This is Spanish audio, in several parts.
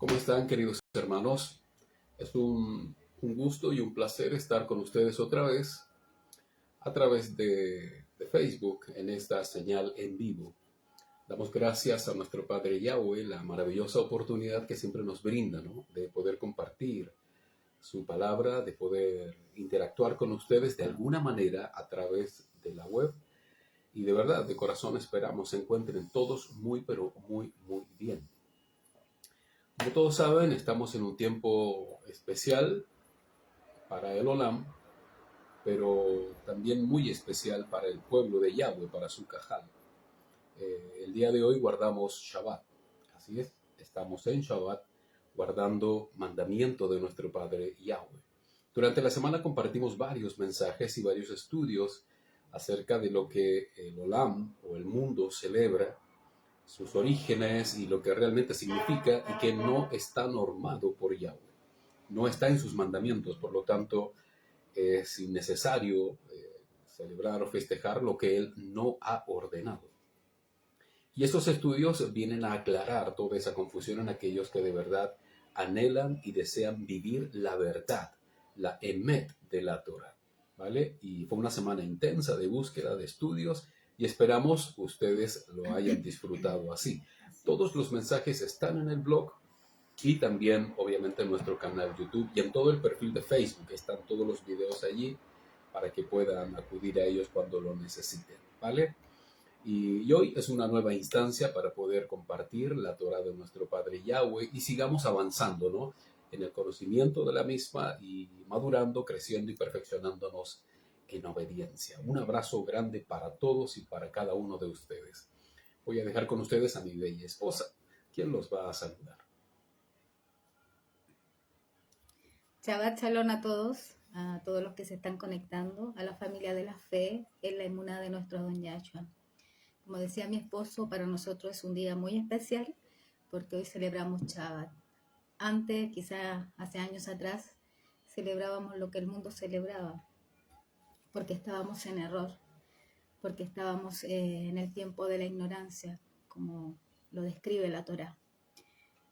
¿Cómo están, queridos hermanos? Es un gusto y un placer estar con ustedes otra vez a través de Facebook en esta señal en vivo. Damos gracias a nuestro Padre Yahweh, la maravillosa oportunidad que siempre nos brinda, ¿no? De poder compartir su palabra, de poder interactuar con ustedes de alguna manera a través de la web. Y de verdad, de corazón esperamos se encuentren todos muy, pero muy, muy bien. Como todos saben, estamos en un tiempo especial para el Olam, pero también muy especial para el pueblo de Yahweh, para su Cajal. El día de hoy guardamos Shabbat, así es, estamos en Shabbat guardando mandamiento de nuestro Padre Yahweh. Durante la semana compartimos varios mensajes y varios estudios acerca de lo que el Olam o el mundo celebra, sus orígenes y lo que realmente significa y que no está normado por Yahweh. No está en sus mandamientos, por lo tanto es innecesario celebrar o festejar lo que Él no ha ordenado. Y estos estudios vienen a aclarar toda esa confusión en aquellos que de verdad anhelan y desean vivir la verdad, la emet de la Torah, ¿vale? Y fue una semana intensa de búsqueda, de estudios, y esperamos ustedes lo hayan disfrutado así. Todos los mensajes están en el blog y también obviamente en nuestro canal YouTube y en todo el perfil de Facebook. Están todos los videos allí para que puedan acudir a ellos cuando lo necesiten, ¿vale? Y hoy es una nueva instancia para poder compartir la Torah de nuestro Padre Yahweh y sigamos avanzando, ¿no? En el conocimiento de la misma y madurando, creciendo y perfeccionándonos en obediencia. Un abrazo grande para todos y para cada uno de ustedes. Voy a dejar con ustedes a mi bella esposa, quien los va a saludar. Shabbat Shalom a todos los que se están conectando, a la familia de la fe, en la emuná de nuestro Don Yahshua. Como decía mi esposo, para nosotros es un día muy especial porque hoy celebramos Shabbat. Antes, quizás hace años atrás, celebrábamos lo que el mundo celebraba, porque estábamos en error, porque estábamos en el tiempo de la ignorancia, como lo describe la Torá.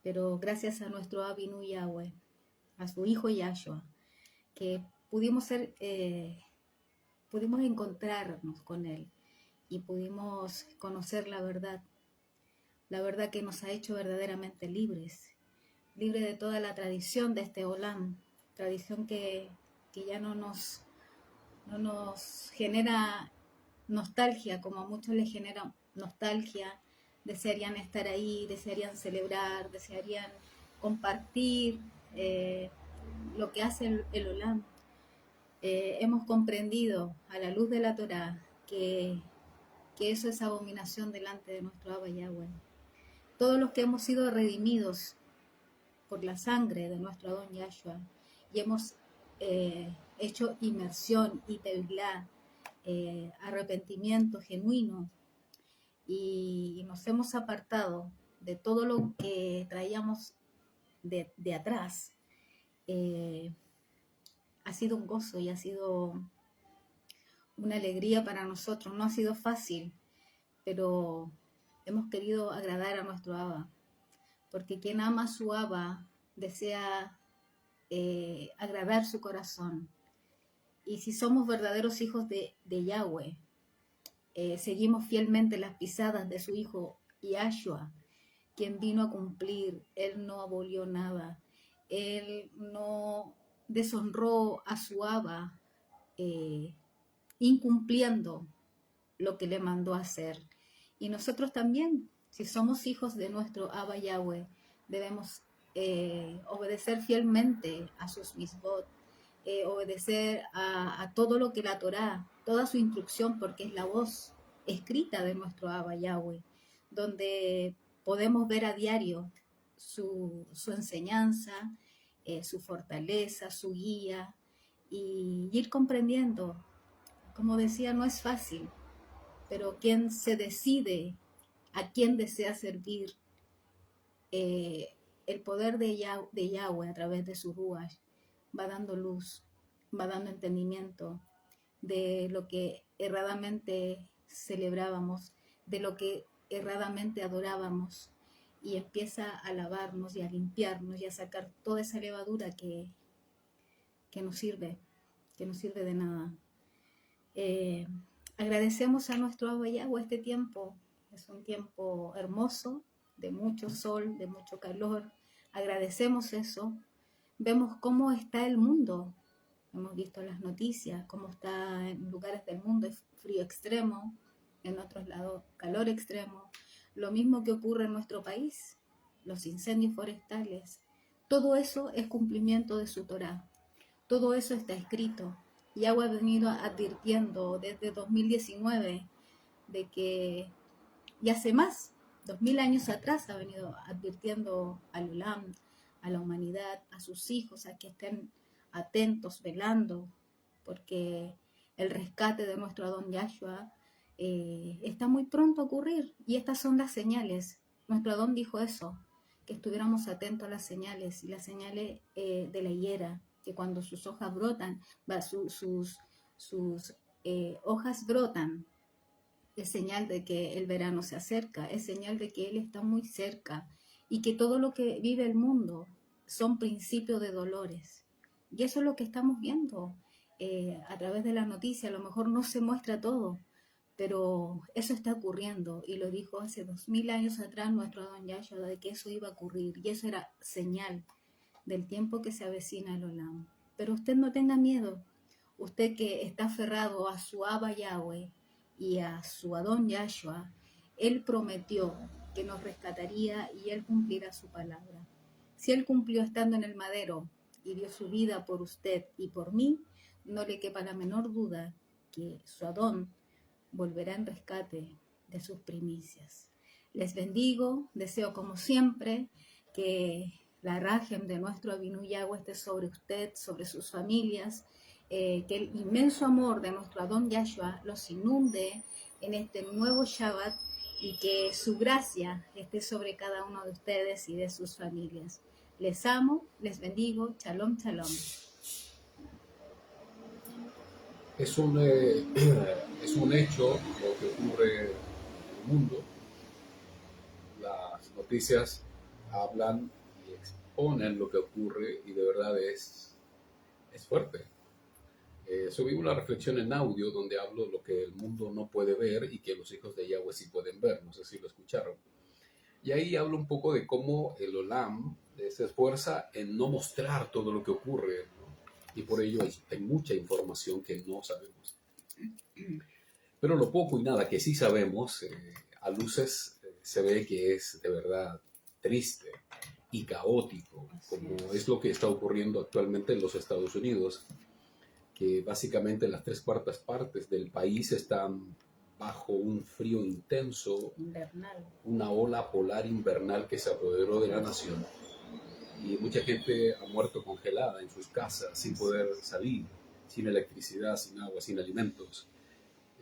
Pero gracias a nuestro Abinu Yahweh, a su hijo Yahshua, que pudimos encontrarnos con él y pudimos conocer la verdad que nos ha hecho verdaderamente libres de toda la tradición de este Olam, tradición que ya no nos genera nostalgia, como a muchos les genera nostalgia. Desearían estar ahí, desearían celebrar, desearían compartir lo que hace el Olam. Hemos comprendido a la luz de la Torá que eso es abominación delante de nuestro Abba Yahweh. Todos los que hemos sido redimidos por la sangre de nuestro Adón Yahshua y hemos hecho inmersión y tevilá, arrepentimiento genuino, y nos hemos apartado de todo lo que traíamos de atrás, ha sido un gozo y ha sido una alegría para nosotros. No ha sido fácil, pero hemos querido agradar a nuestro Abba, porque quien ama a su Abba desea agradar su corazón. Y si somos verdaderos hijos de Yahweh, seguimos fielmente las pisadas de su hijo Yahshua, quien vino a cumplir. Él no abolió nada, él no deshonró a su Abba incumpliendo lo que le mandó a hacer. Y nosotros también, si somos hijos de nuestro Abba Yahweh, debemos obedecer fielmente a sus misbot, obedecer a todo lo que la Torá, toda su instrucción, porque es la voz escrita de nuestro Abba Yahweh, donde podemos ver a diario su enseñanza, su fortaleza, su guía, y ir comprendiendo. Como decía, no es fácil, pero quien se decide a quién desea servir, el poder de Yahweh a través de su Ruach va dando luz, va dando entendimiento de lo que erradamente celebrábamos, de lo que erradamente adorábamos, y empieza a lavarnos y a limpiarnos y a sacar toda esa levadura que nos sirve, que no sirve de nada. Agradecemos a nuestro Abba Yahweh este tiempo. Es un tiempo hermoso, de mucho sol, de mucho calor. Agradecemos eso. Vemos cómo está el mundo. Hemos visto las noticias, cómo está en lugares del mundo, es frío extremo, en otros lados calor extremo. Lo mismo que ocurre en nuestro país, los incendios forestales. Todo eso es cumplimiento de su Torá. Todo eso está escrito. Yahweh ha venido advirtiendo desde 2019 de que, y hace más, 2000 años atrás ha venido advirtiendo al Olam, a la humanidad, a sus hijos, a que estén atentos, velando, porque el rescate de nuestro Adón Yahshua está muy pronto a ocurrir, y estas son las señales. Nuestro Adón dijo eso, que estuviéramos atentos a las señales, y las señales de la higuera, que cuando sus hojas brotan, sus hojas brotan, es señal de que el verano se acerca, es señal de que Él está muy cerca, y que todo lo que vive el mundo son principios de dolores. Y eso es lo que estamos viendo a través de la noticia. A lo mejor no se muestra todo, pero eso está ocurriendo, y lo dijo hace 2000 años atrás nuestro Adón Yahshua, de que eso iba a ocurrir, y eso era señal del tiempo que se avecina el Olam. Pero usted no tenga miedo, usted que está aferrado a su Abba Yahweh y a su Adón Yahshua, Él prometió que nos rescataría y Él cumplirá su palabra. Si Él cumplió estando en el madero y dio su vida por usted y por mí, no le quepa la menor duda que su Adón volverá en rescate de sus primicias. Les bendigo, deseo como siempre que la rajem de nuestro Abinu Yahweh esté sobre usted, sobre sus familias, que el inmenso amor de nuestro Adón Yahshua los inunde en este nuevo Shabbat, y que su gracia esté sobre cada uno de ustedes y de sus familias. Les amo, les bendigo, shalom, shalom. Es un, es un hecho lo que ocurre en el mundo. Las noticias hablan y exponen lo que ocurre, y de verdad es fuerte. Subí una reflexión en audio donde hablo de lo que el mundo no puede ver y que los hijos de Yahweh sí pueden ver. No sé si lo escucharon. Y ahí hablo un poco de cómo el Olam se esfuerza en no mostrar todo lo que ocurre, ¿no? Y por ello hay mucha información que no sabemos. Pero lo poco y nada que sí sabemos, a luces se ve que es de verdad triste y caótico, como es lo que está ocurriendo actualmente en los Estados Unidos, que básicamente las 3/4 partes del país están bajo un frío intenso, Invernal. una ola polar invernal que se apoderó de la nación, y mucha gente ha muerto congelada en sus casas, sin poder salir, sin electricidad, sin agua, sin alimentos.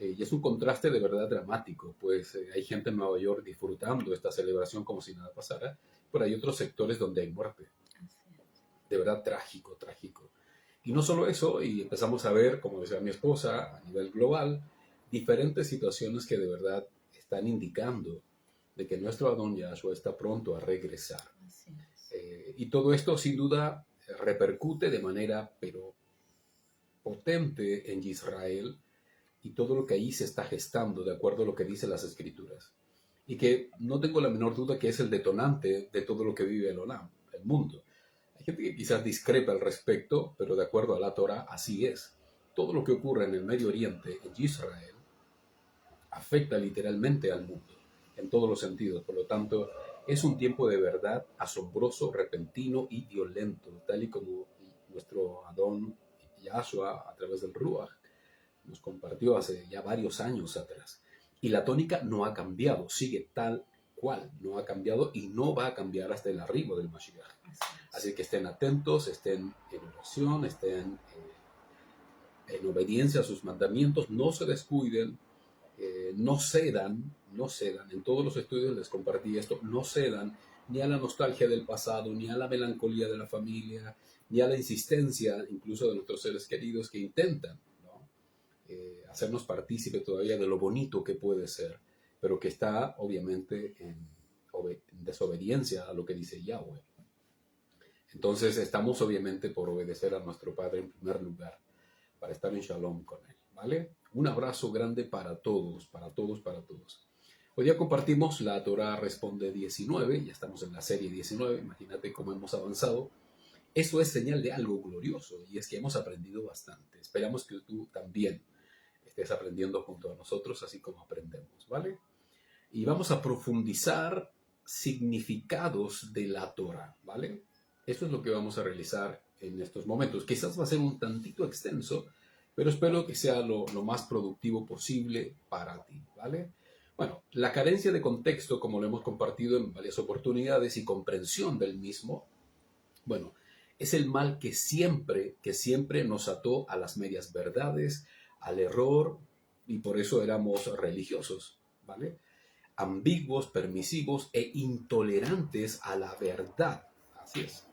Y es un contraste de verdad dramático, pues hay gente en Nueva York disfrutando esta celebración como si nada pasara, pero hay otros sectores donde hay muerte. De verdad trágico, trágico. Y no solo eso, y empezamos a ver, como decía mi esposa, a nivel global, diferentes situaciones que de verdad están indicando de que nuestro Adón Yahshua está pronto a regresar. Y todo esto sin duda repercute de manera pero potente en Israel y todo lo que ahí se está gestando de acuerdo a lo que dicen las escrituras. Y que no tengo la menor duda que es el detonante de todo lo que vive el Olam, el mundo. Hay gente que quizás discrepa al respecto, pero de acuerdo a la Torah así es. Todo lo que ocurre en el Medio Oriente, en Israel, afecta literalmente al mundo, en todos los sentidos. Por lo tanto, es un tiempo de verdad asombroso, repentino y violento, tal y como nuestro Adón Yahshua, a través del Ruach, nos compartió hace ya varios años atrás. Y la tónica no ha cambiado, sigue tal cual, no ha cambiado y no va a cambiar hasta el arribo del Mashiach. Así que estén atentos, estén en oración, estén en obediencia a sus mandamientos, no se descuiden, no cedan, en todos los estudios les compartí esto, no cedan ni a la nostalgia del pasado, ni a la melancolía de la familia, ni a la insistencia incluso de nuestros seres queridos que intentan, ¿no? Hacernos partícipe todavía de lo bonito que puede ser, pero que está obviamente en desobediencia a lo que dice Yahweh. Entonces estamos obviamente por obedecer a nuestro Padre en primer lugar, para estar en shalom con Él, ¿vale? Un abrazo grande para todos, para todos, para todos. Hoy día compartimos la Torah Responde 19, ya estamos en la serie 19, imagínate cómo hemos avanzado. Eso es señal de algo glorioso y es que hemos aprendido bastante. Esperamos que tú también estés aprendiendo junto a nosotros, así como aprendemos, ¿vale? Y vamos a profundizar significados de la Torah, ¿vale? Eso es lo que vamos a realizar en estos momentos. Quizás va a ser un tantito extenso, pero espero que sea lo más productivo posible para ti, ¿vale? Bueno, la carencia de contexto, como lo hemos compartido en varias oportunidades, y comprensión del mismo, bueno, es el mal que siempre nos ató a las medias verdades, al error, y por eso éramos religiosos, ¿vale? Ambiguos, permisivos e intolerantes a la verdad. Así es.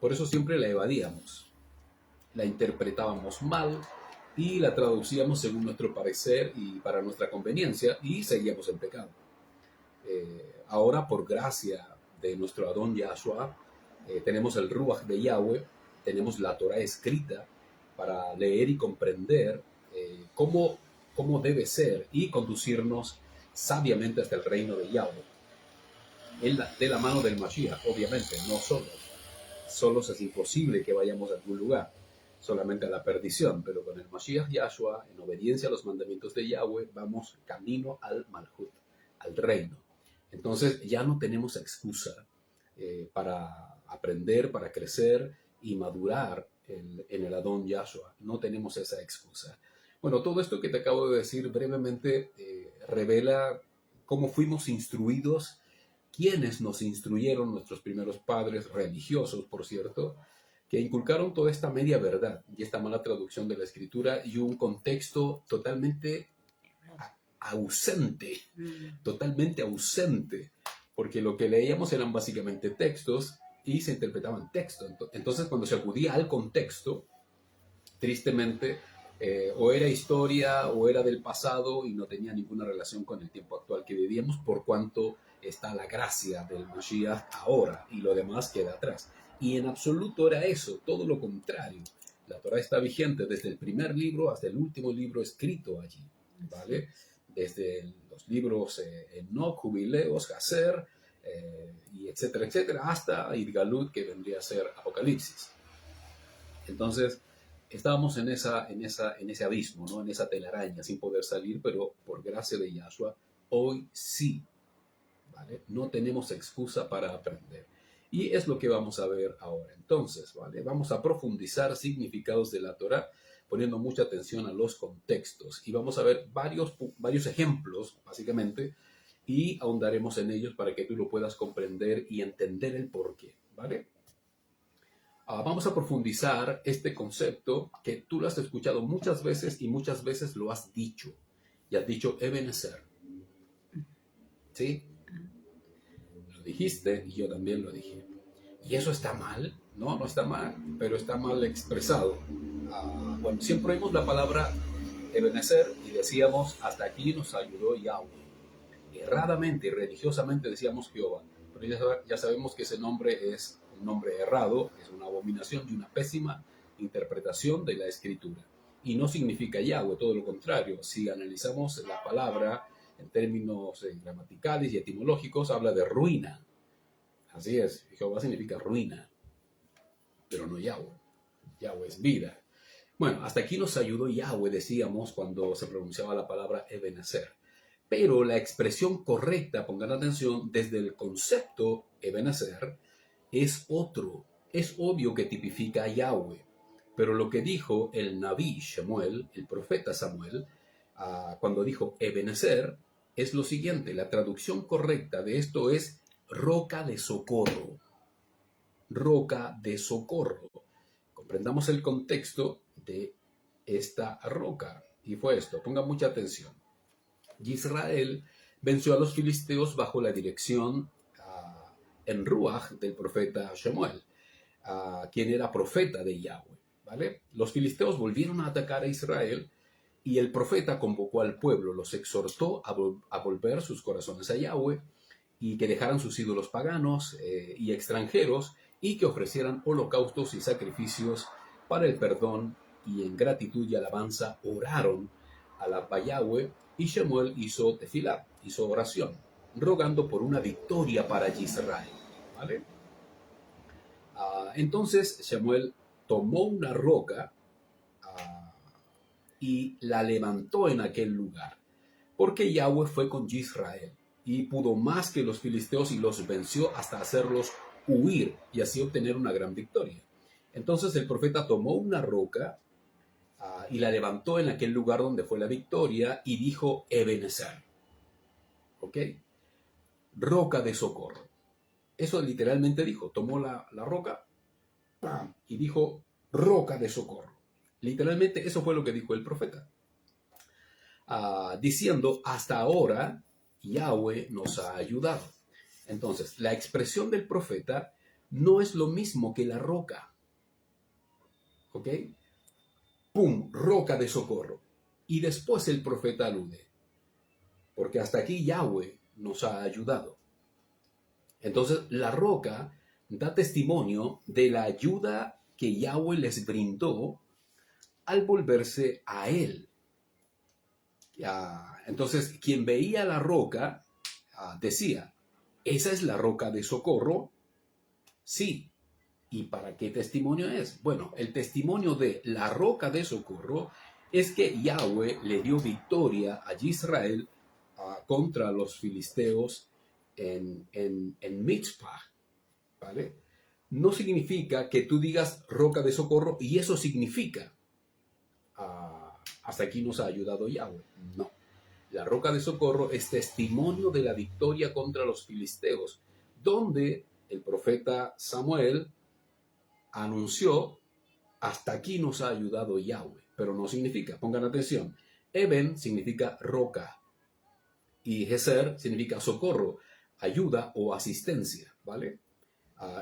Por eso siempre la evadíamos, la interpretábamos mal y la traducíamos según nuestro parecer y para nuestra conveniencia y seguíamos en pecado. Ahora, por gracia de nuestro Adón Yahshua, tenemos el Ruach de Yahweh, tenemos la Torah escrita para leer y comprender cómo debe ser y conducirnos sabiamente hasta el reino de Yahweh. De la mano del Mashiach, obviamente, no solos. Solos es imposible que vayamos a algún lugar, solamente a la perdición, pero con el Mashiach Yahshua, en obediencia a los mandamientos de Yahweh, vamos camino al Malhut, al reino. Entonces ya no tenemos excusa para aprender, para crecer y madurar en el Adón Yahshua. No tenemos esa excusa. Bueno, todo esto que te acabo de decir brevemente revela cómo fuimos instruidos, quiénes nos instruyeron, nuestros primeros padres religiosos, por cierto, que inculcaron toda esta media verdad y esta mala traducción de la escritura y un contexto totalmente ausente, porque lo que leíamos eran básicamente textos y se interpretaban textos. Entonces, cuando se acudía al contexto, tristemente, o era historia o era del pasado y no tenía ninguna relación con el tiempo actual que vivíamos, por cuanto está la gracia del Mashiach ahora y lo demás queda atrás. Y en absoluto era eso, todo lo contrario. La Torah está vigente desde el primer libro hasta el último libro escrito allí, ¿vale? Desde los libros Enoch, Jubileos, Hazer, y etcétera, etcétera, hasta Idgalut, que vendría a ser Apocalipsis. Entonces, estábamos en ese abismo, ¿no? En esa telaraña, sin poder salir, pero por gracia de Yahshua, hoy sí, ¿vale? No tenemos excusa para aprender. Y es lo que vamos a ver ahora. Entonces, ¿vale? Vamos a profundizar significados de la Torah, poniendo mucha atención a los contextos. Y vamos a ver varios ejemplos, básicamente, y ahondaremos en ellos para que tú lo puedas comprender y entender el porqué, ¿vale? Vamos a profundizar este concepto que tú lo has escuchado muchas veces y muchas veces lo has dicho. Y has dicho Ebenezer. ¿Sí? Lo dijiste y yo también lo dije. ¿Y eso está mal? No, no está mal, pero está mal expresado. Bueno, siempre oímos la palabra Ebenezer y decíamos, hasta aquí nos ayudó Yahweh. Erradamente y religiosamente decíamos Jehová. Pero ya sabemos que ese nombre es un nombre errado, es una abominación y una pésima interpretación de la escritura. Y no significa Yahweh, todo lo contrario. Si analizamos la palabra en términos gramaticales y etimológicos, habla de ruina. Así es, Jehová significa ruina, pero no Yahweh. Yahweh es vida. Bueno, hasta aquí nos ayudó Yahweh, decíamos, cuando se pronunciaba la palabra Ebenezer. Pero la expresión correcta, pongan atención, desde el concepto Ebenezer, es otro. Es obvio que tipifica a Yahweh. Pero lo que dijo el Naví Shemuel, el profeta Samuel, cuando dijo Ebenezer, es lo siguiente. La traducción correcta de esto es roca de socorro. Roca de socorro. Comprendamos el contexto de esta roca. Y fue esto. Pongan mucha atención. Israel venció a los filisteos bajo la dirección en Ruach del profeta Shemuel, quien era profeta de Yahweh, ¿vale? Los filisteos volvieron a atacar a Israel y el profeta convocó al pueblo, los exhortó a volver sus corazones a Yahweh y que dejaran sus ídolos paganos y extranjeros y que ofrecieran holocaustos y sacrificios para el perdón, y en gratitud y alabanza oraron a la Yahweh, y Shemuel hizo tefilá, hizo oración, rogando por una victoria para Israel. ¿Vale? Entonces Shemuel tomó una roca y la levantó en aquel lugar, porque Yahweh fue con Israel y pudo más que los filisteos y los venció hasta hacerlos huir y así obtener una gran victoria. Entonces el profeta tomó una roca y la levantó en aquel lugar donde fue la victoria y dijo Ebenezer. ¿Ok? Roca de socorro. Eso literalmente dijo, tomó la roca ¡pam! Y dijo roca de socorro. Literalmente eso fue lo que dijo el profeta. Diciendo, hasta ahora Yahweh nos ha ayudado. Entonces, la expresión del profeta no es lo mismo que la roca. ¿Ok? ¡Pum! Roca de socorro. Y después el profeta alude, porque hasta aquí Yahweh nos ha ayudado. Entonces, la roca da testimonio de la ayuda que Yahweh les brindó al volverse a él. Entonces, quien veía la roca decía, ¿esa es la roca de socorro? Sí. ¿Y para qué testimonio es? Bueno, el testimonio de la roca de socorro es que Yahweh le dio victoria a Israel contra los filisteos en Mitzpah. ¿Vale? No significa que tú digas roca de socorro y eso significa hasta aquí nos ha ayudado Yahweh. No. La roca de socorro es testimonio de la victoria contra los filisteos, donde el profeta Samuel anunció, hasta aquí nos ha ayudado Yahweh. Pero no significa, pongan atención, Eben significa roca y Geser significa socorro, ayuda o asistencia, ¿vale?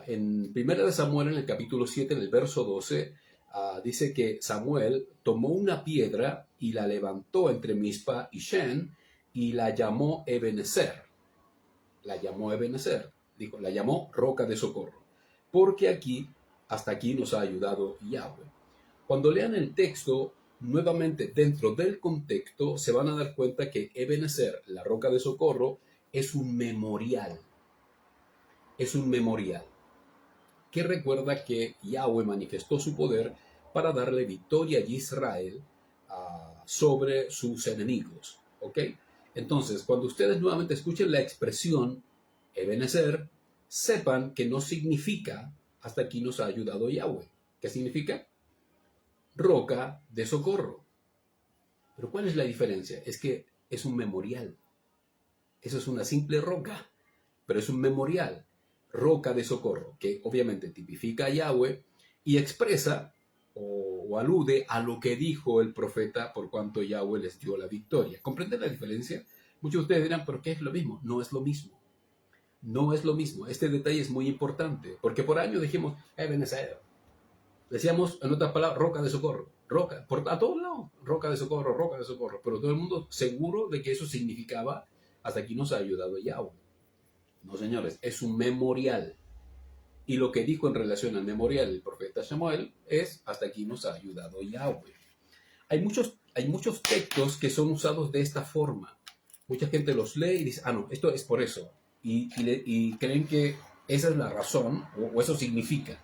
En 1 Samuel, en el capítulo 7, en el verso 12, dice que Samuel tomó una piedra y la levantó entre Mizpa y Shen y la llamó Ebenezer. La llamó Ebenezer, dijo, la llamó roca de socorro, porque hasta aquí nos ha ayudado Yahweh. Cuando lean el texto, nuevamente dentro del contexto, se van a dar cuenta que Ebenezer, la roca de socorro, es un memorial. Es un memorial que recuerda que Yahweh manifestó su poder para darle victoria a Israel sobre sus enemigos. ¿Ok? Entonces, cuando ustedes nuevamente escuchen la expresión Ebenezer, sepan que no significa hasta aquí nos ha ayudado Yahweh. ¿Qué significa? Roca de socorro. Pero ¿cuál es la diferencia? Es que es un memorial. Eso es una simple roca, pero es un memorial. Roca de socorro, que obviamente tipifica a Yahweh y expresa o alude a lo que dijo el profeta por cuanto Yahweh les dio la victoria. ¿Comprenden la diferencia? Muchos de ustedes dirán, ¿pero qué es lo mismo? No es lo mismo. No es lo mismo. Este detalle es muy importante, porque por años dijimos, Ebenezer. Decíamos, en otras palabras, roca de socorro. Roca, a todos lados, roca de socorro, pero todo el mundo seguro de que eso significaba, hasta aquí nos ha ayudado Yahweh. No, señores, es un memorial. Y lo que dijo en relación al memorial el profeta Samuel es, hasta aquí nos ha ayudado Yahweh. Hay muchos textos que son usados de esta forma. Mucha gente los lee y dice, no, esto es por eso. Y creen que esa es la razón o eso significa.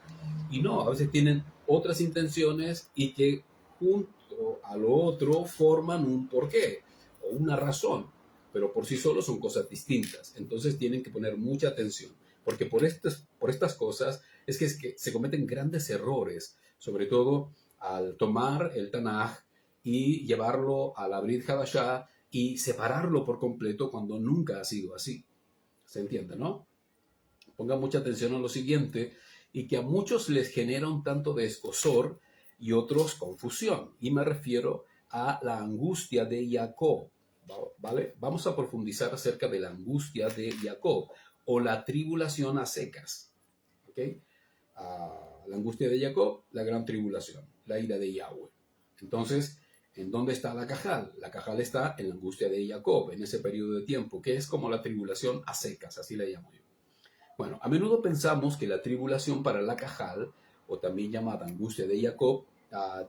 Y no, a veces tienen otras intenciones y que junto a lo otro forman un porqué o una razón, pero por sí solos son cosas distintas. Entonces tienen que poner mucha atención, porque por estas cosas es que se cometen grandes errores, sobre todo al tomar el Tanaj y llevarlo a la Brit Hadashah y separarlo por completo cuando nunca ha sido así. ¿Se entiende, no? Pongan mucha atención a lo siguiente, y que a muchos les genera un tanto de escozor y otros confusión. Y me refiero a la angustia de Jacob, ¿vale? Vamos a profundizar acerca de la angustia de Jacob o la tribulación a secas, ¿ok? La angustia de Jacob, la gran tribulación, la ira de Yahweh. Entonces, ¿En dónde está la Cajal? La Cajal está en la angustia de Jacob, en ese periodo de tiempo, que es como la tribulación a secas, así la llamo yo. Bueno, a menudo pensamos que la tribulación para la Cajal, o también llamada angustia de Jacob,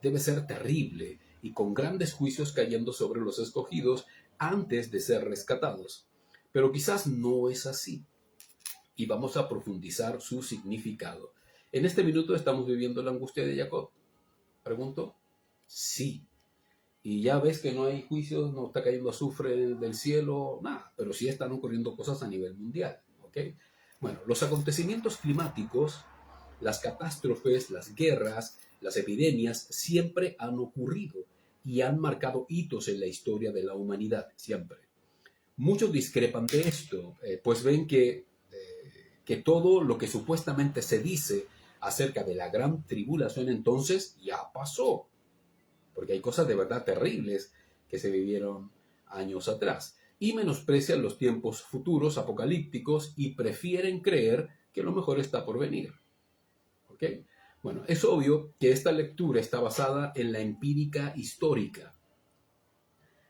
debe ser terrible y con grandes juicios cayendo sobre los escogidos antes de ser rescatados. Pero quizás no es así. Y vamos a profundizar su significado. ¿En este minuto estamos viviendo la angustia de Jacob? Pregunto. Sí. Y ya ves que no hay juicios, no está cayendo azufre del cielo, nada, pero sí están ocurriendo cosas a nivel mundial, ¿ok? Bueno, los acontecimientos climáticos, las catástrofes, las guerras, las epidemias, siempre han ocurrido y han marcado hitos en la historia de la humanidad, siempre. Muchos discrepan de esto, pues ven que todo lo que supuestamente se dice acerca de la gran tribulación entonces ya pasó, porque hay cosas de verdad terribles que se vivieron años atrás, y menosprecian los tiempos futuros apocalípticos y prefieren creer que lo mejor está por venir. ¿Ok? Bueno, es obvio que esta lectura está basada en la empírica histórica,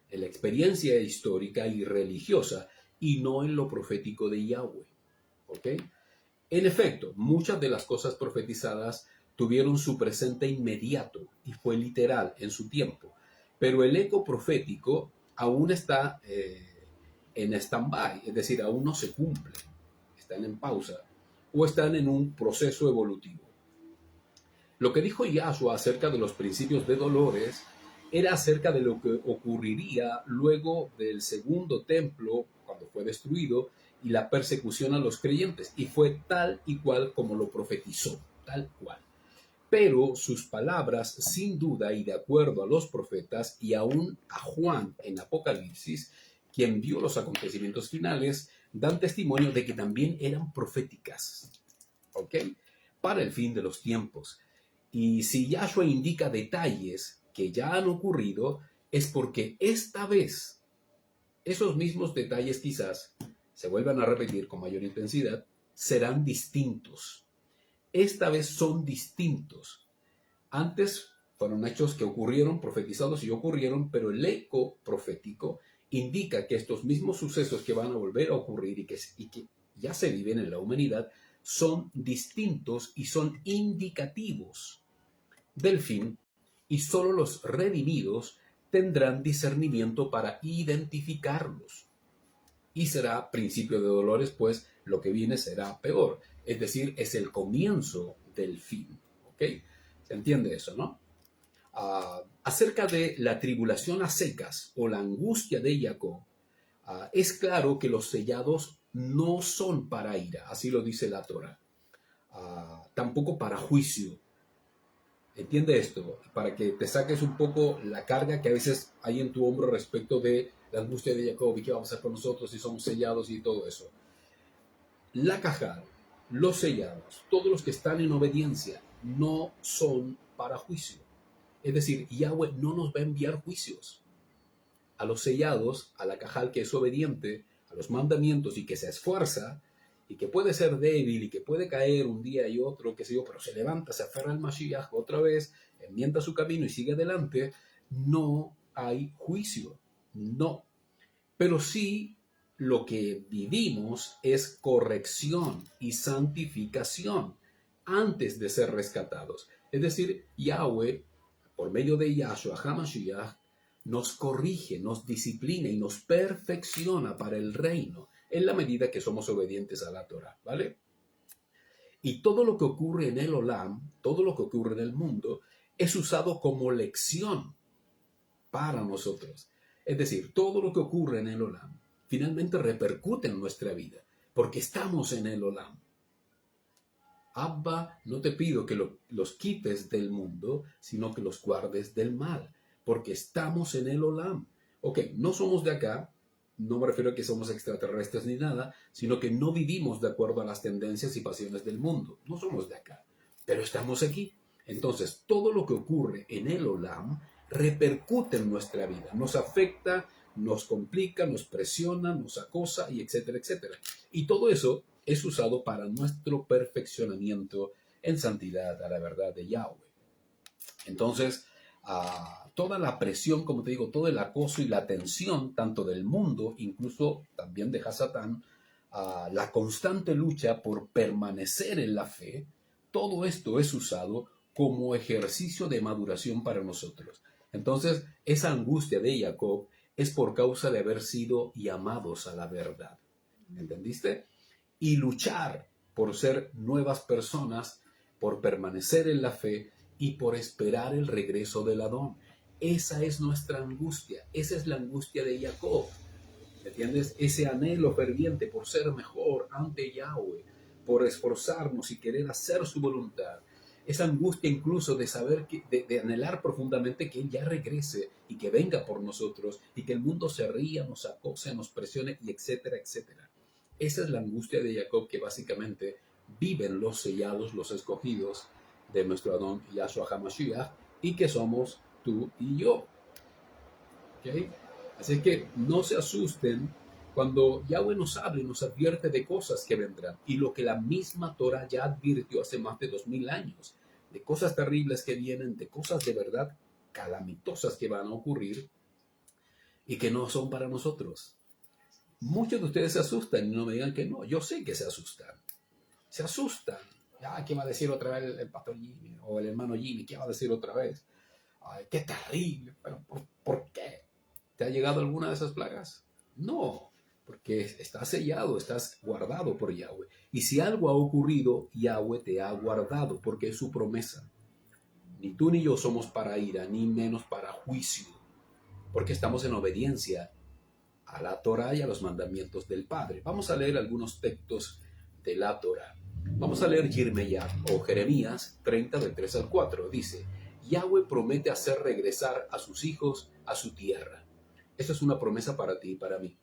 en la experiencia histórica y religiosa, y no en lo profético de Yahweh. ¿Ok? En efecto, muchas de las cosas profetizadas tuvieron su presente inmediato y fue literal en su tiempo, pero el eco profético aún está en stand-by, es decir, aún no se cumple, están en pausa o están en un proceso evolutivo. Lo que dijo Yahshua acerca de los principios de dolores era acerca de lo que ocurriría luego del segundo templo, cuando fue destruido, y la persecución a los creyentes. Y fue tal y cual como lo profetizó, tal cual. Pero sus palabras, sin duda y de acuerdo a los profetas y aún a Juan en Apocalipsis, quien vio los acontecimientos finales, dan testimonio de que también eran proféticas, ¿ok? Para el fin de los tiempos. Y si Yahshua indica detalles que ya han ocurrido, es porque esta vez esos mismos detalles quizás se vuelvan a repetir con mayor intensidad, serán distintos. Esta vez son distintos. Antes fueron hechos que ocurrieron, profetizados y ocurrieron, pero el eco profético indica que estos mismos sucesos que van a volver a ocurrir y que ya se viven en la humanidad son distintos y son indicativos del fin, y solo los redimidos tendrán discernimiento para identificarlos. Y será principio de dolores, pues lo que viene será peor. Es decir, es el comienzo del fin. ¿Ok? ¿Se entiende eso, no? Acerca de la tribulación a secas o la angustia de Jacob, es claro que los sellados no son para ira, así lo dice la Torah. Tampoco para juicio. Entiende esto, para que te saques un poco la carga que a veces hay en tu hombro respecto de la angustia de Jacob y qué vamos a hacer con nosotros si somos sellados y todo eso. La Cajal, los sellados, todos los que están en obediencia, no son para juicio. Es decir, Yahweh no nos va a enviar juicios. A los sellados, a la Cajal que es obediente a los mandamientos y que se esfuerza, y que puede ser débil y que puede caer un día y otro, qué sé yo, pero se levanta, se aferra al Mashiach otra vez, enmienda su camino y sigue adelante, no hay juicio, no. Pero sí lo que vivimos es corrección y santificación antes de ser rescatados. Es decir, Yahweh, por medio de Yahshua HaMashiach, nos corrige, nos disciplina y nos perfecciona para el reino, en la medida que somos obedientes a la Torah, ¿vale? Y todo lo que ocurre en el Olam, todo lo que ocurre en el mundo, es usado como lección para nosotros. Es decir, todo lo que ocurre en el Olam finalmente repercute en nuestra vida, porque estamos en el Olam. Abba, no te pido que los quites del mundo, sino que los guardes del mal, porque estamos en el Olam. Ok, no somos de acá, no me refiero a que somos extraterrestres ni nada, sino que no vivimos de acuerdo a las tendencias y pasiones del mundo. No somos de acá, pero estamos aquí. Entonces, todo lo que ocurre en el Olam repercute en nuestra vida, nos afecta, nos complica, nos presiona, nos acosa, y etcétera, etcétera. Y todo eso es usado para nuestro perfeccionamiento en santidad a la verdad de Yahweh. Entonces, toda la presión, como te digo, todo el acoso y la tensión, tanto del mundo, incluso también de Hasatán, la constante lucha por permanecer en la fe, todo esto es usado como ejercicio de maduración para nosotros. Entonces, esa angustia de Jacob es por causa de haber sido llamados a la verdad. ¿Entendiste? Y luchar por ser nuevas personas, por permanecer en la fe y por esperar el regreso del Adón. Esa es nuestra angustia, esa es la angustia de Jacob. ¿Entiendes? Ese anhelo ferviente por ser mejor ante Yahweh, por esforzarnos y querer hacer su voluntad. Esa angustia incluso de saber, de anhelar profundamente que Él ya regrese y que venga por nosotros y que el mundo se ría, nos acose, nos presione y etcétera, etcétera. Esa es la angustia de Jacob que básicamente viven los sellados, los escogidos de nuestro Adón Yahshua HaMashiach y que somos tú y yo. ¿Okay? Así que no se asusten cuando Yahweh nos habla y nos advierte de cosas que vendrán. Y lo que la misma Torah ya advirtió hace más de 2000 años, de cosas terribles que vienen, de cosas de verdad calamitosas que van a ocurrir y que no son para nosotros. Muchos de ustedes se asustan y no me digan que no. Yo sé que se asustan. Se asustan. ¿Qué va a decir otra vez el pastor Jimmy o el hermano Jimmy? ¿Qué va a decir otra vez? Ay, qué terrible. ¿Pero por qué? ¿Te ha llegado alguna de esas plagas? No, porque estás sellado, estás guardado por Yahweh. Y si algo ha ocurrido, Yahweh te ha guardado, porque es su promesa. Ni tú ni yo somos para ira, ni menos para juicio, porque estamos en obediencia a la Torah y a los mandamientos del Padre. Vamos a leer algunos textos de la Torah. Vamos a leer Yirmeyah o Jeremías 30 del 3 al 4. Dice, Yahweh promete hacer regresar a sus hijos a su tierra. Esta es una promesa para ti y para mí.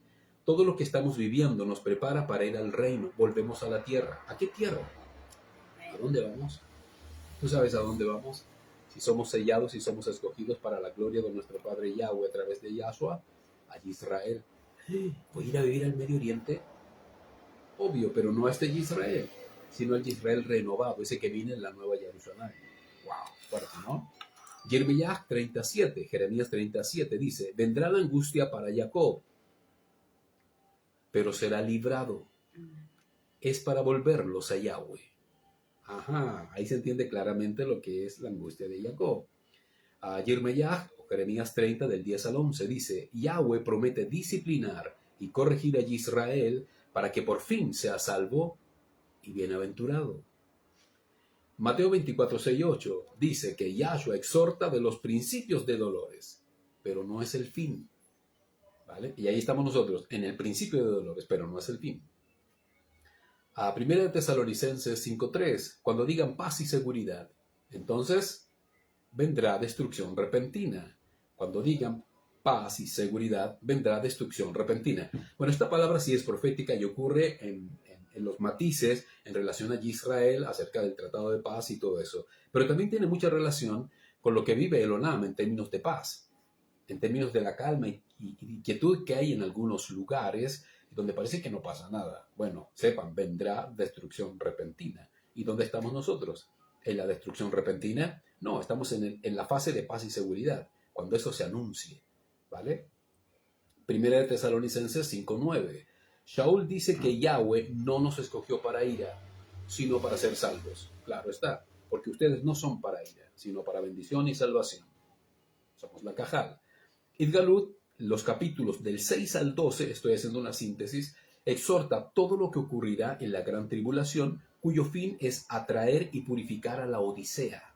Todo lo que estamos viviendo nos prepara para ir al reino. Volvemos a la tierra. ¿A qué tierra? ¿A dónde vamos? ¿Tú sabes a dónde vamos? Si somos sellados y somos escogidos para la gloria de nuestro Padre Yahweh a través de Yahshua, a Israel. ¿Voy a ir a vivir al Medio Oriente? Obvio, pero no a este Israel, sino al Israel renovado, ese que viene en la Nueva Jerusalén. ¡Wow! Fuerte, ¿no? Jeremías 37, Jeremías 37 dice, vendrá la angustia para Jacob, pero será librado. Es para volverlos a Yahweh. Ajá, ahí se entiende claramente lo que es la angustia de Jacob. Jeremías, o Jeremías 30 del 10 al 11 dice, Yahweh promete disciplinar y corregir a Israel para que por fin sea salvo y bienaventurado. Mateo 24, 6, 8 dice que Yahshua exhorta de los principios de dolores, pero no es el fin. ¿Vale? Y ahí estamos nosotros, en el principio de dolores, pero no es el fin. A 1 Tesalonicenses 5:3, cuando digan paz y seguridad, entonces vendrá destrucción repentina. Cuando digan paz y seguridad, vendrá destrucción repentina. Bueno, esta palabra sí es profética y ocurre en los matices en relación a Israel acerca del tratado de paz y todo eso. Pero también tiene mucha relación con lo que vive el Olam en términos de paz, en términos de la calma y quietud que hay en algunos lugares donde parece que no pasa nada. Bueno, sepan, vendrá destrucción repentina. ¿Y dónde estamos nosotros? ¿En la destrucción repentina? No, estamos en la fase de paz y seguridad, cuando eso se anuncie. ¿Vale? 1 Tesalonicenses 5:9. Shaul dice que Yahweh no nos escogió para ira, sino para ser salvos. Claro está, porque ustedes no son para ira, sino para bendición y salvación. Somos la Cajal. Idgalut, los capítulos del 6 al 12, estoy haciendo una síntesis, exhorta todo lo que ocurrirá en la gran tribulación, cuyo fin es atraer y purificar a la Odisea.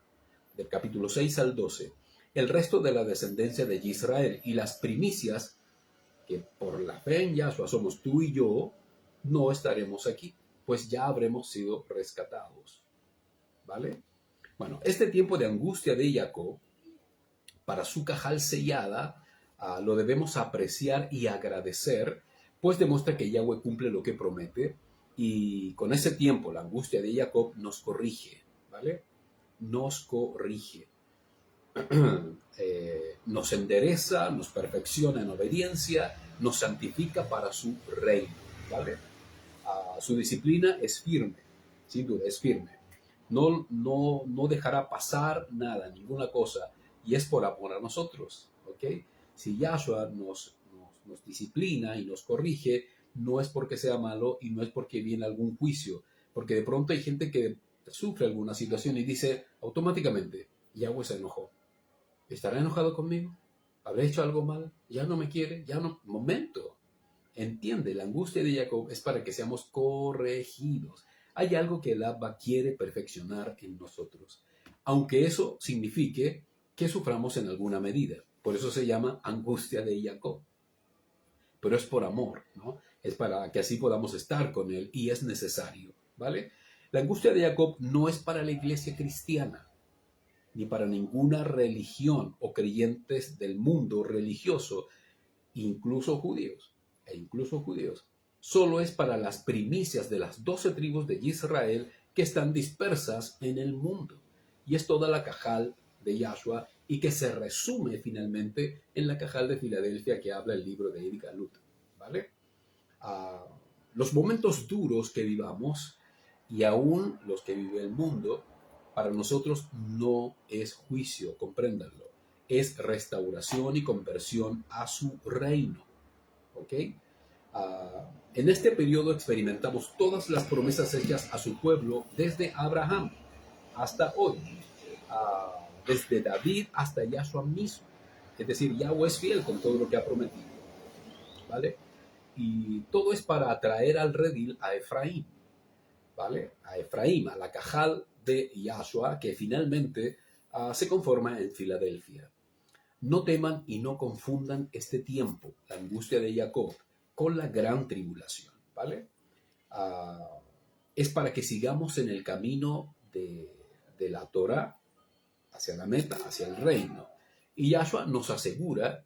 Del capítulo 6 al 12, el resto de la descendencia de Israel y las primicias, que por la fe en Yahshua somos tú y yo, no estaremos aquí, pues ya habremos sido rescatados. ¿Vale? Bueno, este tiempo de angustia de Jacob, para su cajal sellada, lo debemos apreciar y agradecer, pues demuestra que Yahweh cumple lo que promete y con ese tiempo la angustia de Jacob nos corrige, ¿vale? Nos corrige, nos endereza, nos perfecciona en obediencia, nos santifica para su reino, ¿vale? Su disciplina es firme, sin duda, es firme. No dejará pasar nada, ninguna cosa. y es por amor a nosotros, ¿ok? Si Yahshua nos disciplina y nos corrige, no es porque sea malo y no es porque viene algún juicio, porque de pronto hay gente que sufre alguna situación y dice automáticamente, Yahweh se enojó. ¿Estará enojado conmigo? ¿Habré hecho algo mal? ¿Ya no me quiere? ¿Ya no? Momento. Entiende, la angustia de Jacob es para que seamos corregidos. Hay algo que el Abba quiere perfeccionar en nosotros, aunque eso signifique que suframos en alguna medida. Por eso se llama angustia de Jacob. Pero es por amor, ¿no? Es para que así podamos estar con él y es necesario, ¿vale? La angustia de Jacob no es para la iglesia cristiana, ni para ninguna religión o creyentes del mundo religioso, incluso judíos, Solo es para las primicias de las 12 tribus de Israel que están dispersas en el mundo. Y es toda la cajal de Yahshua y que se resume finalmente en la cajal de Filadelfia que habla el libro de Iri Galut, ¿vale? Los momentos duros que vivamos y aún los que vive el mundo, para nosotros no es juicio, compréndanlo, es restauración y conversión a su reino, ¿ok? En este periodo experimentamos todas las promesas hechas a su pueblo desde Abraham hasta hoy, desde David hasta Yahshua mismo. Es decir, Yahweh es fiel con todo lo que ha prometido, ¿vale? Y todo es para atraer al redil a Efraín, ¿vale? A Efraín, a la cajal de Yahshua, que finalmente se conforma en Filadelfia. No teman y no confundan este tiempo, la angustia de Jacob, con la gran tribulación, ¿vale? Es para que sigamos en el camino de la Torah hacia la meta, hacia el reino. Y Yahshua nos asegura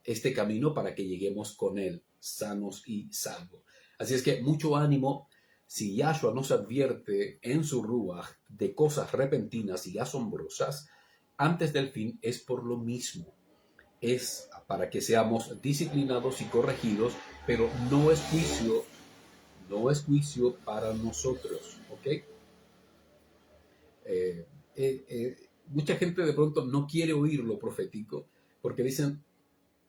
este camino para que lleguemos con él, sanos y salvos. Así es que mucho ánimo. Si Yahshua nos advierte en su Ruach de cosas repentinas y asombrosas, antes del fin es por lo mismo. Es para que seamos disciplinados y corregidos, pero no es juicio para nosotros, ¿ok? Mucha gente de pronto no quiere oír lo profético porque dicen,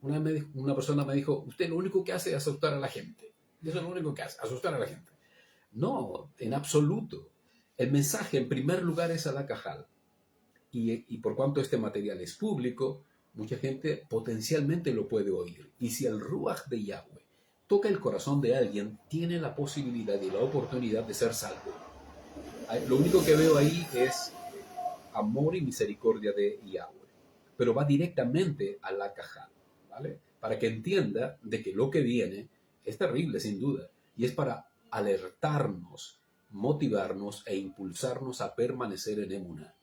una persona me dijo, usted lo único que hace es asustar a la gente. Eso es lo único que hace, asustar a la gente. No, en absoluto. El mensaje en primer lugar es a la cajal. Y por cuanto este material es público, mucha gente potencialmente lo puede oír. Y si el Ruach de Yahweh toca el corazón de alguien, tiene la posibilidad y la oportunidad de ser salvo. Lo único que veo ahí es amor y misericordia de Yahweh. Pero va directamente a la cajal, ¿vale? Para que entienda de que lo que viene es terrible, sin duda. Y es para alertarnos, motivarnos e impulsarnos a permanecer en Emuná.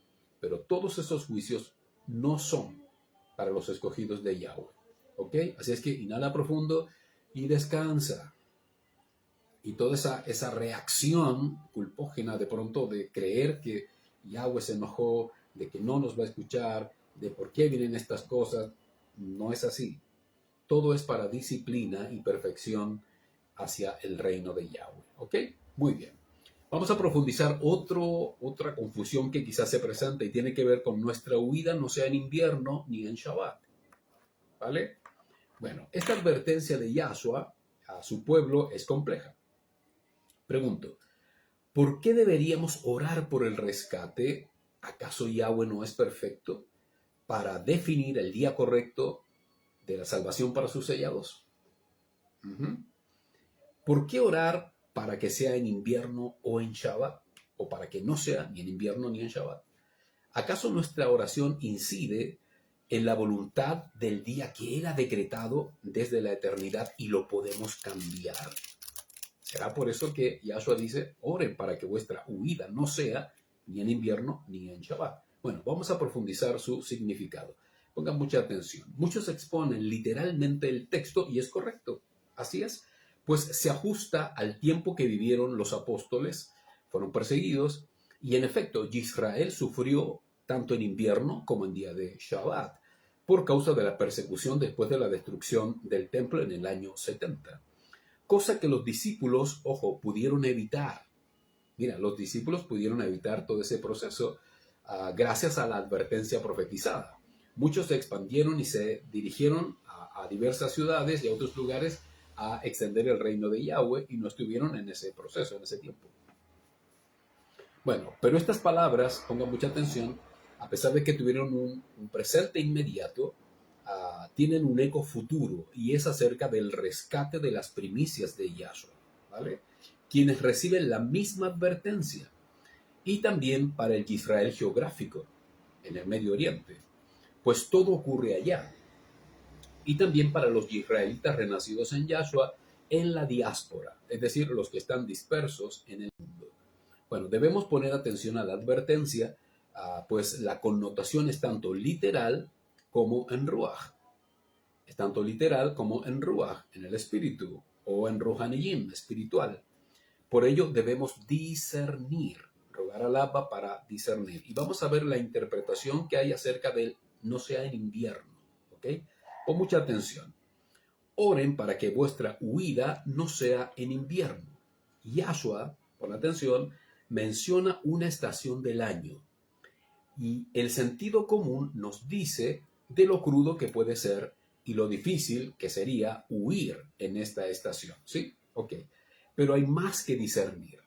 Pero todos esos juicios no son para los escogidos de Yahweh, ¿ok? Así es que inhala profundo y descansa. Y toda esa reacción culpógena de pronto de creer que Yahweh se enojó, de que no nos va a escuchar, de por qué vienen estas cosas, no es así. Todo es para disciplina y perfección hacia el reino de Yahweh, ¿ok? Muy bien. Vamos a profundizar otra confusión que quizás se presenta y tiene que ver con nuestra huida, no sea en invierno ni en Shabbat, ¿vale? Bueno, esta advertencia de Yahshua a su pueblo es compleja. Pregunto, ¿por qué deberíamos orar por el rescate? ¿Acaso Yahweh no es perfecto para definir el día correcto de la salvación para sus sellados? ¿Por qué orar para que sea en invierno o en Shabbat? O para que no sea ni en invierno ni en Shabbat. ¿Acaso nuestra oración incide en la voluntad del día que era decretado desde la eternidad y lo podemos cambiar? ¿Será por eso que Yahshua dice, oren para que vuestra huida no sea ni en invierno ni en Shabbat? Bueno, vamos a profundizar su significado. Pongan mucha atención. Muchos exponen literalmente el texto y es correcto. Así es, pues se ajusta al tiempo que vivieron los apóstoles, fueron perseguidos y en efecto Israel sufrió tanto en invierno como en día de Shabbat por causa de la persecución después de la destrucción del templo en el año 70. Cosa que los discípulos, ojo, pudieron evitar. Mira, los discípulos pudieron evitar todo ese proceso gracias a la advertencia profetizada. muchos se expandieron y se dirigieron a diversas ciudades y a otros lugares a extender el reino de Yahweh y no estuvieron en ese proceso, en ese tiempo. Bueno, pero estas palabras, pongan mucha atención, a pesar de que tuvieron un presente inmediato, tienen un eco futuro y es acerca del rescate de las primicias de Yahshua, ¿vale? Quienes reciben la misma advertencia y también para el Israel geográfico en el Medio Oriente, pues todo ocurre allá. Y también para los israelitas renacidos en Yahshua en la diáspora, es decir, los que están dispersos en el mundo. Bueno, debemos poner atención a la advertencia, pues la connotación es tanto literal como en ruach. Es tanto literal como en ruach, en el espíritu, o en ruhaniyim, espiritual. Por ello debemos discernir, rogar al Abba para discernir. Y vamos a ver la interpretación que hay acerca del no sea en invierno, ¿ok? Pon mucha atención. Oren para que vuestra huida no sea en invierno. Yahshua, pon atención, menciona una estación del año. Y el sentido común nos dice de lo crudo que puede ser y lo difícil que sería huir en esta estación. ¿Sí? Ok. Pero hay más que discernir.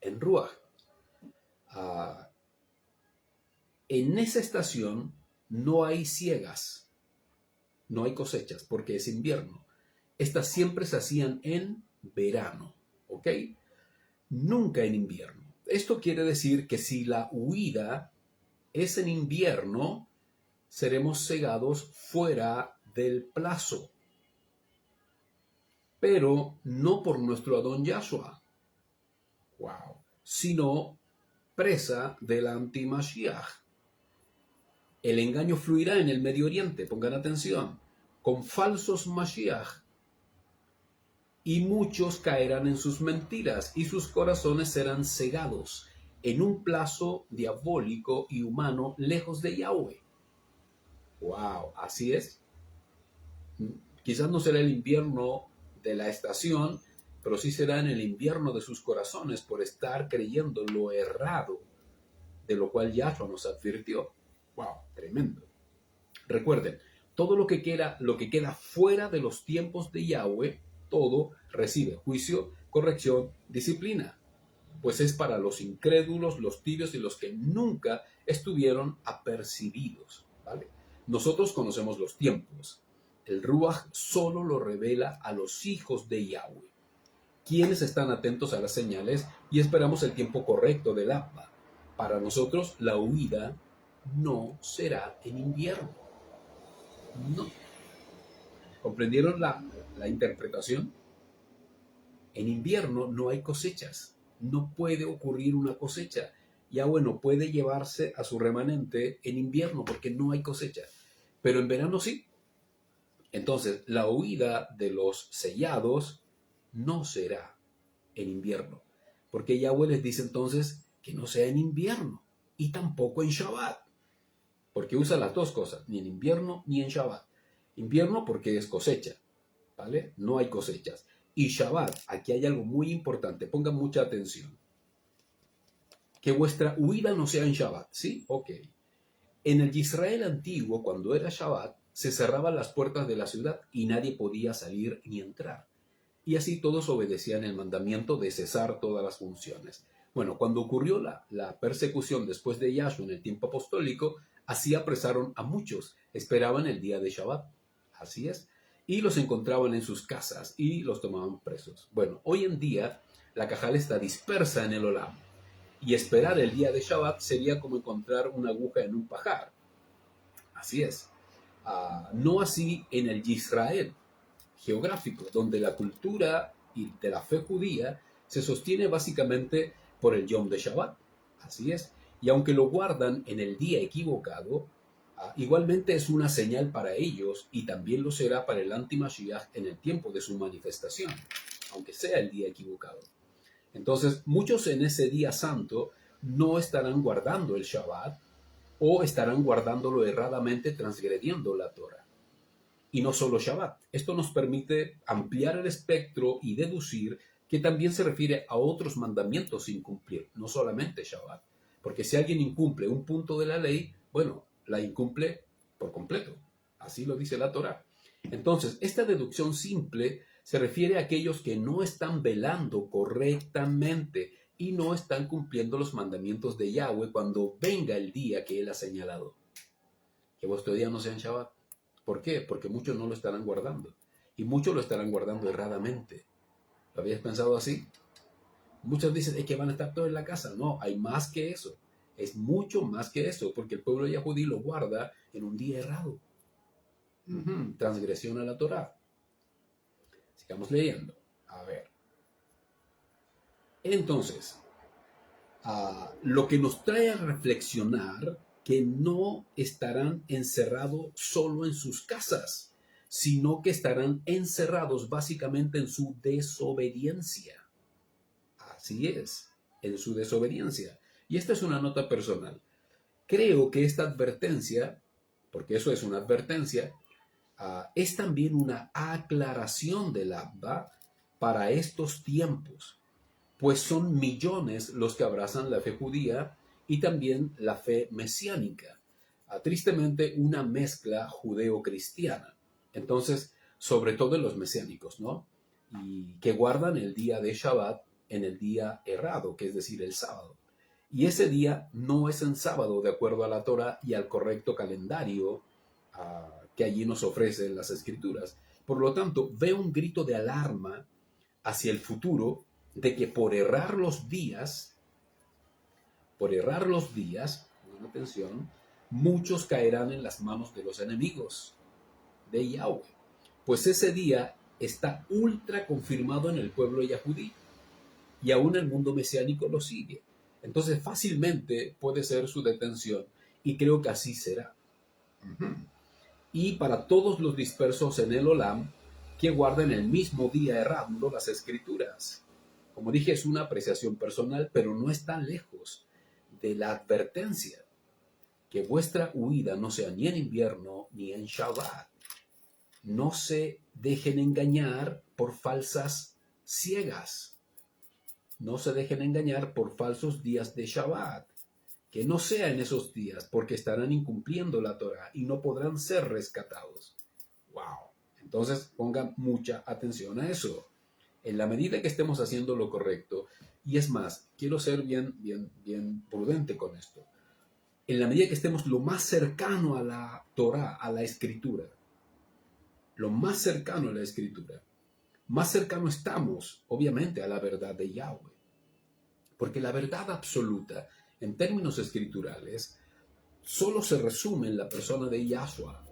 En Ruach, en esa estación no hay siegas, no hay cosechas, porque es invierno. Estas siempre se hacían en verano, ¿ok? Nunca en invierno. Esto quiere decir que si la huida es en invierno, seremos cegados fuera del plazo. Pero no por nuestro Adón Yahshua, wow, sino presa del anti-Mashiach. El engaño fluirá en el Medio Oriente, pongan atención, con falsos Mashiach. Y muchos caerán en sus mentiras y sus corazones serán cegados en un plazo diabólico y humano lejos de Yahweh. ¡Wow! Así es. Quizás no será el invierno de la estación, pero sí será en el invierno de sus corazones por estar creyendo lo errado de lo cual Yahshua nos advirtió. ¡Wow! Tremendo. Recuerden, todo lo que queda fuera de los tiempos de Yahweh, todo recibe juicio, corrección, disciplina, pues es para los incrédulos, los tibios y los que nunca estuvieron apercibidos, ¿vale? Nosotros conocemos los tiempos. El Ruach solo lo revela a los hijos de Yahweh, quienes están atentos a las señales y esperamos el tiempo correcto del Abba. Para nosotros, la huida no será en invierno. No. ¿Comprendieron la interpretación? En invierno no hay cosechas. No puede ocurrir una cosecha. Yahweh no puede llevarse a su remanente en invierno porque no hay cosecha. Pero en verano sí. Entonces, la huida de los sellados no será en invierno. Porque Yahweh les dice entonces que no sea en invierno y tampoco en Shabbat. Porque usa las dos cosas, ni en invierno ni en Shabbat. Invierno porque es cosecha, ¿vale? No hay cosechas. Y Shabbat, aquí hay algo muy importante, pongan mucha atención. Que vuestra huida no sea en Shabbat, ¿sí? Ok. En el Israel antiguo, cuando era Shabbat, se cerraban las puertas de la ciudad y nadie podía salir ni entrar. Y así todos obedecían el mandamiento de cesar todas las funciones. Bueno, cuando ocurrió la persecución después de Yahshua en el tiempo apostólico, así apresaron a muchos, esperaban el día de Shabbat. Así es. Y los encontraban en sus casas y los tomaban presos. Bueno, hoy en día la Cajal está dispersa en el Olam. Y esperar el día de Shabbat sería como encontrar una aguja en un pajar. Así es. No así en el Israel geográfico, donde la cultura y de la fe judía se sostiene básicamente por el Yom de Shabbat. Así es. Y aunque lo guardan en el día equivocado, igualmente es una señal para ellos y también lo será para el anti-Mashiach en el tiempo de su manifestación, aunque sea el día equivocado. Entonces, muchos en ese día santo no estarán guardando el Shabbat o estarán guardándolo erradamente transgrediendo la Torah. Y no solo Shabbat. Esto nos permite ampliar el espectro y deducir que también se refiere a otros mandamientos sin cumplir, no solamente Shabbat. Porque si alguien incumple un punto de la ley, bueno, la incumple por completo. Así lo dice la Torá. Entonces, esta deducción simple se refiere a aquellos que no están velando correctamente y no están cumpliendo los mandamientos de Yahweh cuando venga el día que Él ha señalado. Que vuestro día no sea en Shabbat. ¿Por qué? Porque muchos no lo estarán guardando. Y muchos lo estarán guardando erradamente. ¿Lo habías pensado así? Muchos dicen, es que van a estar todos en la casa. No, hay más que eso. Es mucho más que eso, porque el pueblo yahudí lo guarda en un día errado. Transgresión a la Torá. Sigamos leyendo. A ver. Entonces, lo que nos trae a reflexionar que no estarán encerrados solo en sus casas, sino que estarán encerrados básicamente en su desobediencia. Así es, en su desobediencia. Y esta es una nota personal. Creo que esta advertencia, porque eso es una advertencia, es también una aclaración del Abba para estos tiempos, pues son millones los que abrazan la fe judía y también la fe mesiánica. Tristemente, una mezcla judeo-cristiana. Entonces, sobre todo en los mesiánicos, ¿no? Y que guardan el día de Shabbat en el día errado, que es decir, el sábado. Y ese día no es en sábado de acuerdo a la Torah y al correcto calendario que allí nos ofrecen las Escrituras. Por lo tanto, veo un grito de alarma hacia el futuro de que por errar los días, con atención, muchos caerán en las manos de los enemigos de Yahweh. Pues ese día está ultra confirmado en el pueblo yahudí y aún el mundo mesiánico lo sigue. Entonces fácilmente puede ser su detención y creo que así será. Y para todos los dispersos en el Olam que guarden el mismo día errando las Escrituras. Como dije, es una apreciación personal, pero no es tan lejos de la advertencia que vuestra huida no sea ni en invierno ni en Shabbat. No se dejen engañar por falsas ciegas. No se dejen engañar por falsos días de Shabbat. Que no sea en esos días, porque estarán incumpliendo la Torah y no podrán ser rescatados. ¡Wow! Entonces pongan mucha atención a eso. En la medida que estemos haciendo lo correcto, y es más, quiero ser bien prudente con esto. En la medida que estemos lo más cercano a la Torah, a la Escritura, lo más cercano a la Escritura, más cercano estamos, obviamente, a la verdad de Yahweh. Porque la verdad absoluta, en términos escriturales, solo se resume en la persona de Yahshua,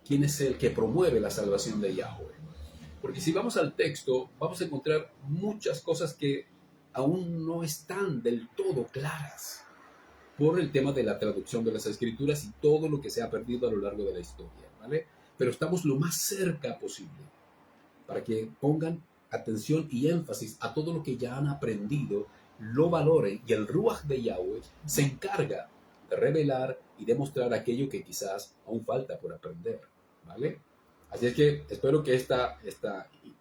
quien es el que promueve la salvación de Yahweh. Porque si vamos al texto, vamos a encontrar muchas cosas que aún no están del todo claras por el tema de la traducción de las Escrituras y todo lo que se ha perdido a lo largo de la historia, ¿vale? Pero estamos lo más cerca posible para que pongan atención y énfasis a todo lo que ya han aprendido, lo valoren y el Ruach de Yahweh se encarga de revelar y demostrar aquello que quizás aún falta por aprender, ¿vale? Así es que espero que esta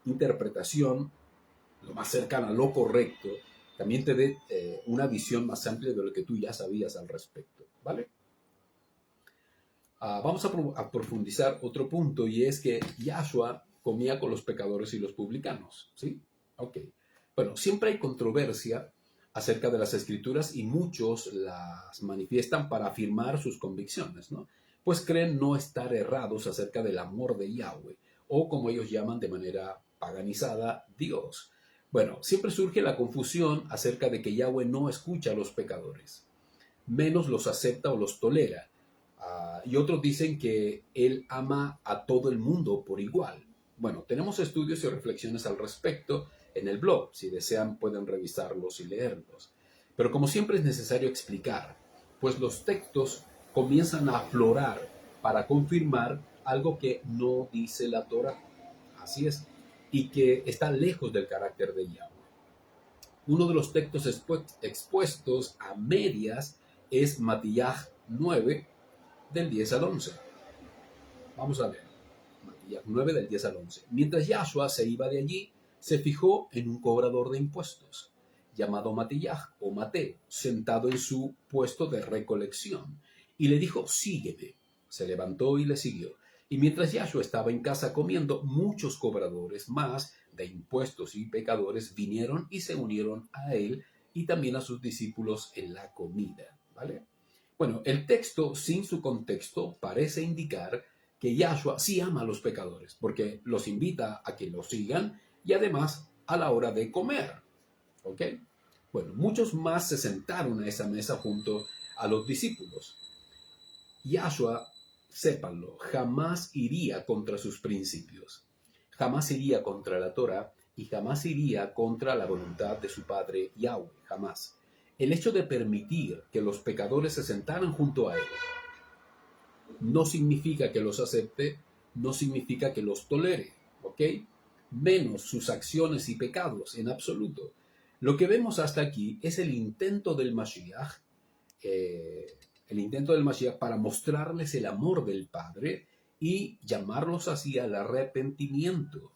interpretación, lo más cercana a lo correcto, también te dé una visión más amplia de lo que tú ya sabías al respecto, ¿vale? Vamos a profundizar otro punto, y es que Yahshua comía con los pecadores y los publicanos, ¿sí? Ok. Bueno, siempre hay controversia acerca de las Escrituras y muchos las manifiestan para afirmar sus convicciones, ¿no? Pues creen no estar errados acerca del amor de Yahweh, o como ellos llaman de manera paganizada, Dios. Bueno, siempre surge la confusión acerca de que Yahweh no escucha a los pecadores, menos los acepta o los tolera. Y otros dicen que Él ama a todo el mundo por igual. Bueno, tenemos estudios y reflexiones al respecto en el blog. Si desean, pueden revisarlos y leerlos. Pero como siempre es necesario explicar, pues los textos comienzan a aflorar para confirmar algo que no dice la Torah. Así es. Y que está lejos del carácter de Yahweh. Uno de los textos expuestos a medias es Matías 9, del 10 al 11. Vamos a ver. Matías 9, del 10 al 11. Mientras Yahshua se iba de allí, se fijó en un cobrador de impuestos, llamado Matías o Mateo, sentado en su puesto de recolección, y le dijo, sígueme. se levantó y le siguió. Y mientras Yahshua estaba en casa comiendo, muchos cobradores más de impuestos y pecadores vinieron y se unieron a él y también a sus discípulos en la comida. ¿Vale? Bueno, el texto sin su contexto parece indicar que Yahshua sí ama a los pecadores, porque los invita a que lo sigan y además a la hora de comer. ¿Ok? Bueno, muchos más se sentaron a esa mesa junto a los discípulos. Yahshua, sépanlo, jamás iría contra sus principios, jamás iría contra la Torah y jamás iría contra la voluntad de su Padre Yahweh, jamás. El hecho de permitir que los pecadores se sentaran junto a él no significa que los acepte, no significa que los tolere, ¿ok? Menos sus acciones y pecados en absoluto. Lo que vemos hasta aquí es el intento del Mashiach, para mostrarles el amor del Padre y llamarlos así al arrepentimiento.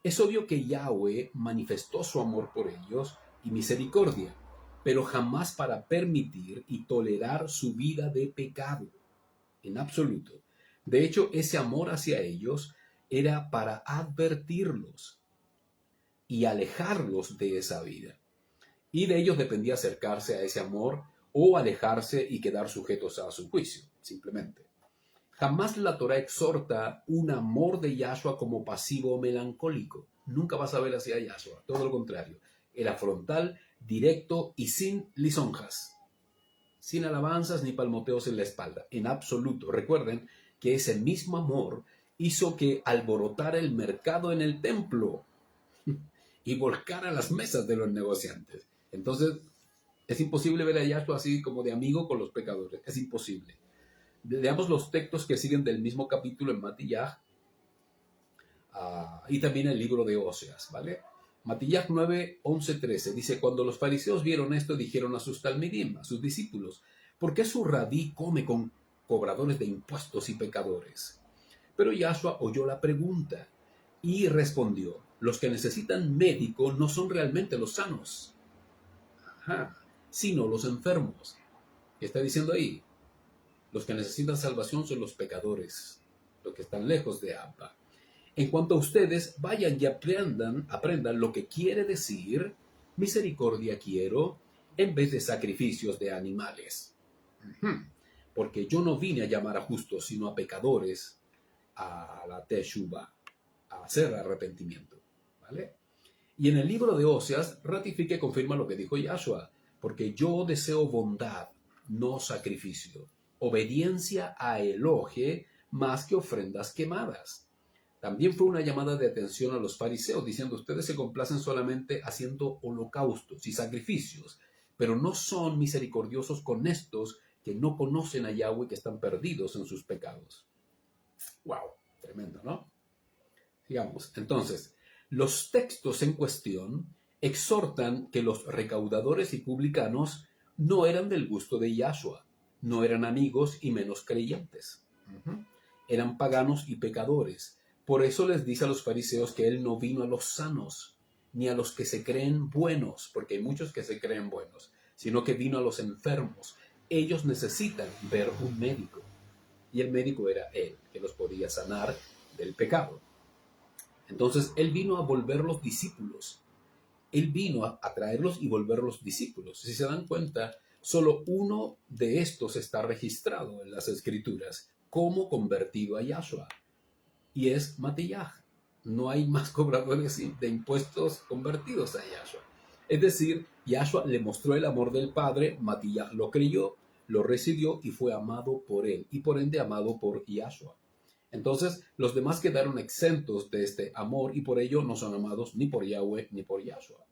Es obvio que Yahweh manifestó su amor por ellos y misericordia, pero jamás para permitir y tolerar su vida de pecado, en absoluto. De hecho, ese amor hacia ellos era para advertirlos y alejarlos de esa vida. Y de ellos dependía acercarse a ese amor o alejarse y quedar sujetos a su juicio, simplemente. Jamás la Torah exhorta un amor de Yahshua como pasivo o melancólico. Nunca vas a ver hacia Yahshua, todo lo contrario. Era frontal, directo y sin lisonjas. Sin alabanzas ni palmoteos en la espalda, en absoluto. Recuerden que ese mismo amor hizo que alborotara el mercado en el templo y volcara las mesas de los negociantes. Entonces, es imposible ver a Yahshua así como de amigo con los pecadores. Es imposible. Leamos los textos que siguen del mismo capítulo en Matillaj y también el libro de Oseas, ¿vale? Matillaj 9, 11, 13 dice: cuando los fariseos vieron esto, dijeron a sus talmidim, a sus discípulos, ¿por qué su rabí come con cobradores de impuestos y pecadores? Pero Yahshua oyó la pregunta y respondió: los que necesitan médico no son realmente los sanos, sino los enfermos. ¿Qué está diciendo ahí? Los que necesitan salvación son los pecadores, los que están lejos de Abba. En cuanto a ustedes, vayan y aprendan lo que quiere decir misericordia quiero en vez de sacrificios de animales. Porque yo no vine a llamar a justos, sino a pecadores, a la teshuva, a hacer arrepentimiento. ¿Vale? Y en el libro de Oseas ratifica y confirma lo que dijo Yahshua, porque yo deseo bondad, no sacrificio, obediencia a Elohe más que ofrendas quemadas. También fue una llamada de atención a los fariseos, diciendo: ustedes se complacen solamente haciendo holocaustos y sacrificios, pero no son misericordiosos con estos que no conocen a Yahweh, que están perdidos en sus pecados. ¡Wow! Tremendo, ¿no? Digamos, entonces, los textos en cuestión exhortan que los recaudadores y publicanos no eran del gusto de Yahshua, no eran amigos y menos creyentes. Eran paganos y pecadores. Por eso les dice a los fariseos que él no vino a los sanos, ni a los que se creen buenos, porque hay muchos que se creen buenos, sino que vino a los enfermos. Ellos necesitan ver un médico, y el médico era él, que los podía sanar del pecado. Entonces, él vino a volverlos discípulos. Él vino a traerlos y volverlos discípulos. Si se dan cuenta, solo uno de estos está registrado en las Escrituras como convertido a Yahshua, y es Matillaj. No hay más cobradores de impuestos convertidos a Yahshua. Es decir, Yahshua le mostró el amor del Padre, Matillaj lo creyó, lo recibió y fue amado por él, y por ende amado por Yahshua. Entonces, los demás quedaron exentos de este amor y por ello no son amados ni por Yahweh ni por Yahshua.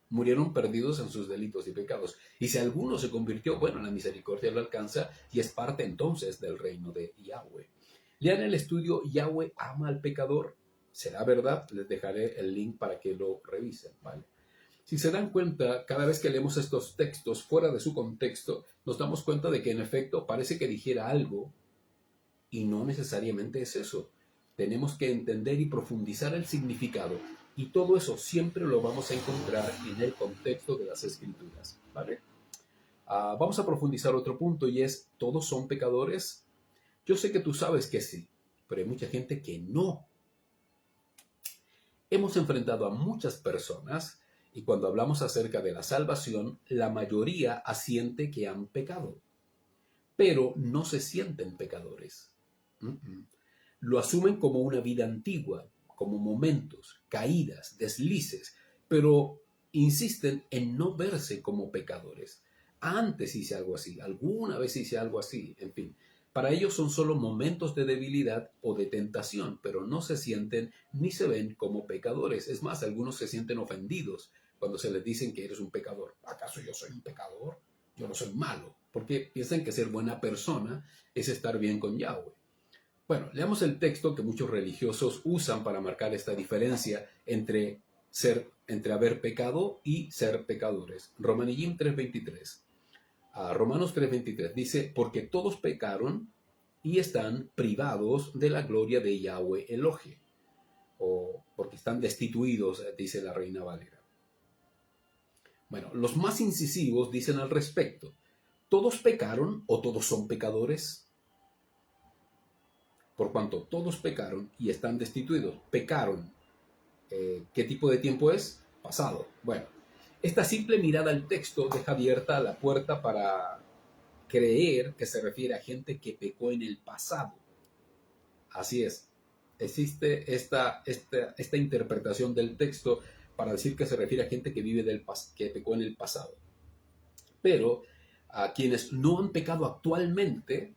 Murieron perdidos en sus delitos y pecados. Y si alguno se convirtió, bueno, la misericordia lo alcanza y es parte entonces del reino de Yahweh. Lean el estudio Yahweh ama al pecador. ¿Será verdad? Les dejaré el link para que lo revisen, ¿vale? Si se dan cuenta, cada vez que leemos estos textos fuera de su contexto, nos damos cuenta de que en efecto parece que dijera algo y no necesariamente es eso. Tenemos que entender y profundizar el significado, y todo eso siempre lo vamos a encontrar en el contexto de las Escrituras, ¿vale? Vamos a profundizar otro punto, y es: ¿todos son pecadores? Yo sé que tú sabes que sí, pero hay mucha gente que no. Hemos enfrentado a muchas personas y cuando hablamos acerca de la salvación, la mayoría asiente que han pecado, pero no se sienten pecadores. Lo asumen como una vida antigua, como momentos, caídas, deslices, pero insisten en no verse como pecadores. Antes hice algo así, alguna vez hice algo así, en fin. Para ellos son solo momentos de debilidad o de tentación, pero no se sienten ni se ven como pecadores. Es más, algunos se sienten ofendidos cuando se les dicen que eres un pecador. ¿Acaso yo soy un pecador? Yo no soy malo, porque piensan que ser buena persona es estar bien con Yahweh. Bueno, leamos el texto que muchos religiosos usan para marcar esta diferencia entre haber pecado y ser pecadores. Romanillim 3:23. Romanos 3:23 dice, porque todos pecaron y están privados de la gloria de Yahweh Elohe, o porque están destituidos, dice la Reina Valera. Bueno, los más incisivos dicen al respecto, ¿todos pecaron o todos son pecadores? Por cuanto todos pecaron y están destituidos. Pecaron. ¿Qué tipo de tiempo es? Pasado. Bueno, esta simple mirada al texto deja abierta la puerta para creer que se refiere a gente que pecó en el pasado. Así es. Existe esta interpretación del texto para decir que se refiere a gente que que pecó en el pasado. Pero a quienes no han pecado actualmente,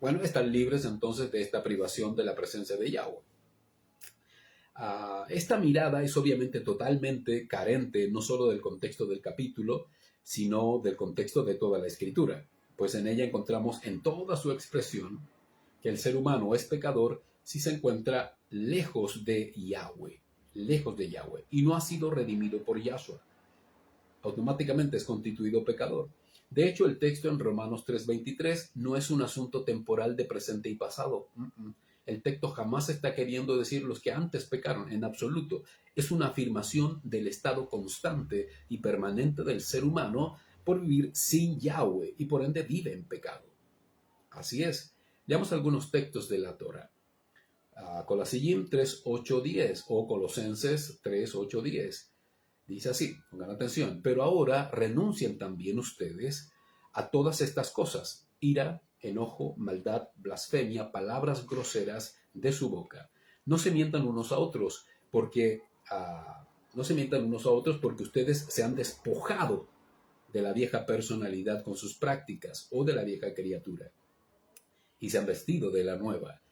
bueno, están libres entonces de esta privación de la presencia de Yahweh. Esta mirada es obviamente totalmente carente no solo del contexto del capítulo, sino del contexto de toda la escritura, pues en ella encontramos en toda su expresión que el ser humano es pecador si se encuentra lejos de Yahweh, y no ha sido redimido por Yahshua. Automáticamente es constituido pecador. De hecho, el texto en Romanos 3:23 no es un asunto temporal de presente y pasado. El texto jamás está queriendo decir los que antes pecaron, en absoluto. Es una afirmación del estado constante y permanente del ser humano por vivir sin Yahweh y por ende vive en pecado. Así es. Leamos algunos textos de la Torah. Colosenses 3:8-10 o Colosenses 3:8-10. Dice así, pongan atención, pero ahora renuncien también ustedes a todas estas cosas, ira, enojo, maldad, blasfemia, palabras groseras de su boca. No se mientan unos a otros porque ustedes se han despojado de la vieja personalidad con sus prácticas o de la vieja criatura y se han vestido de la nueva,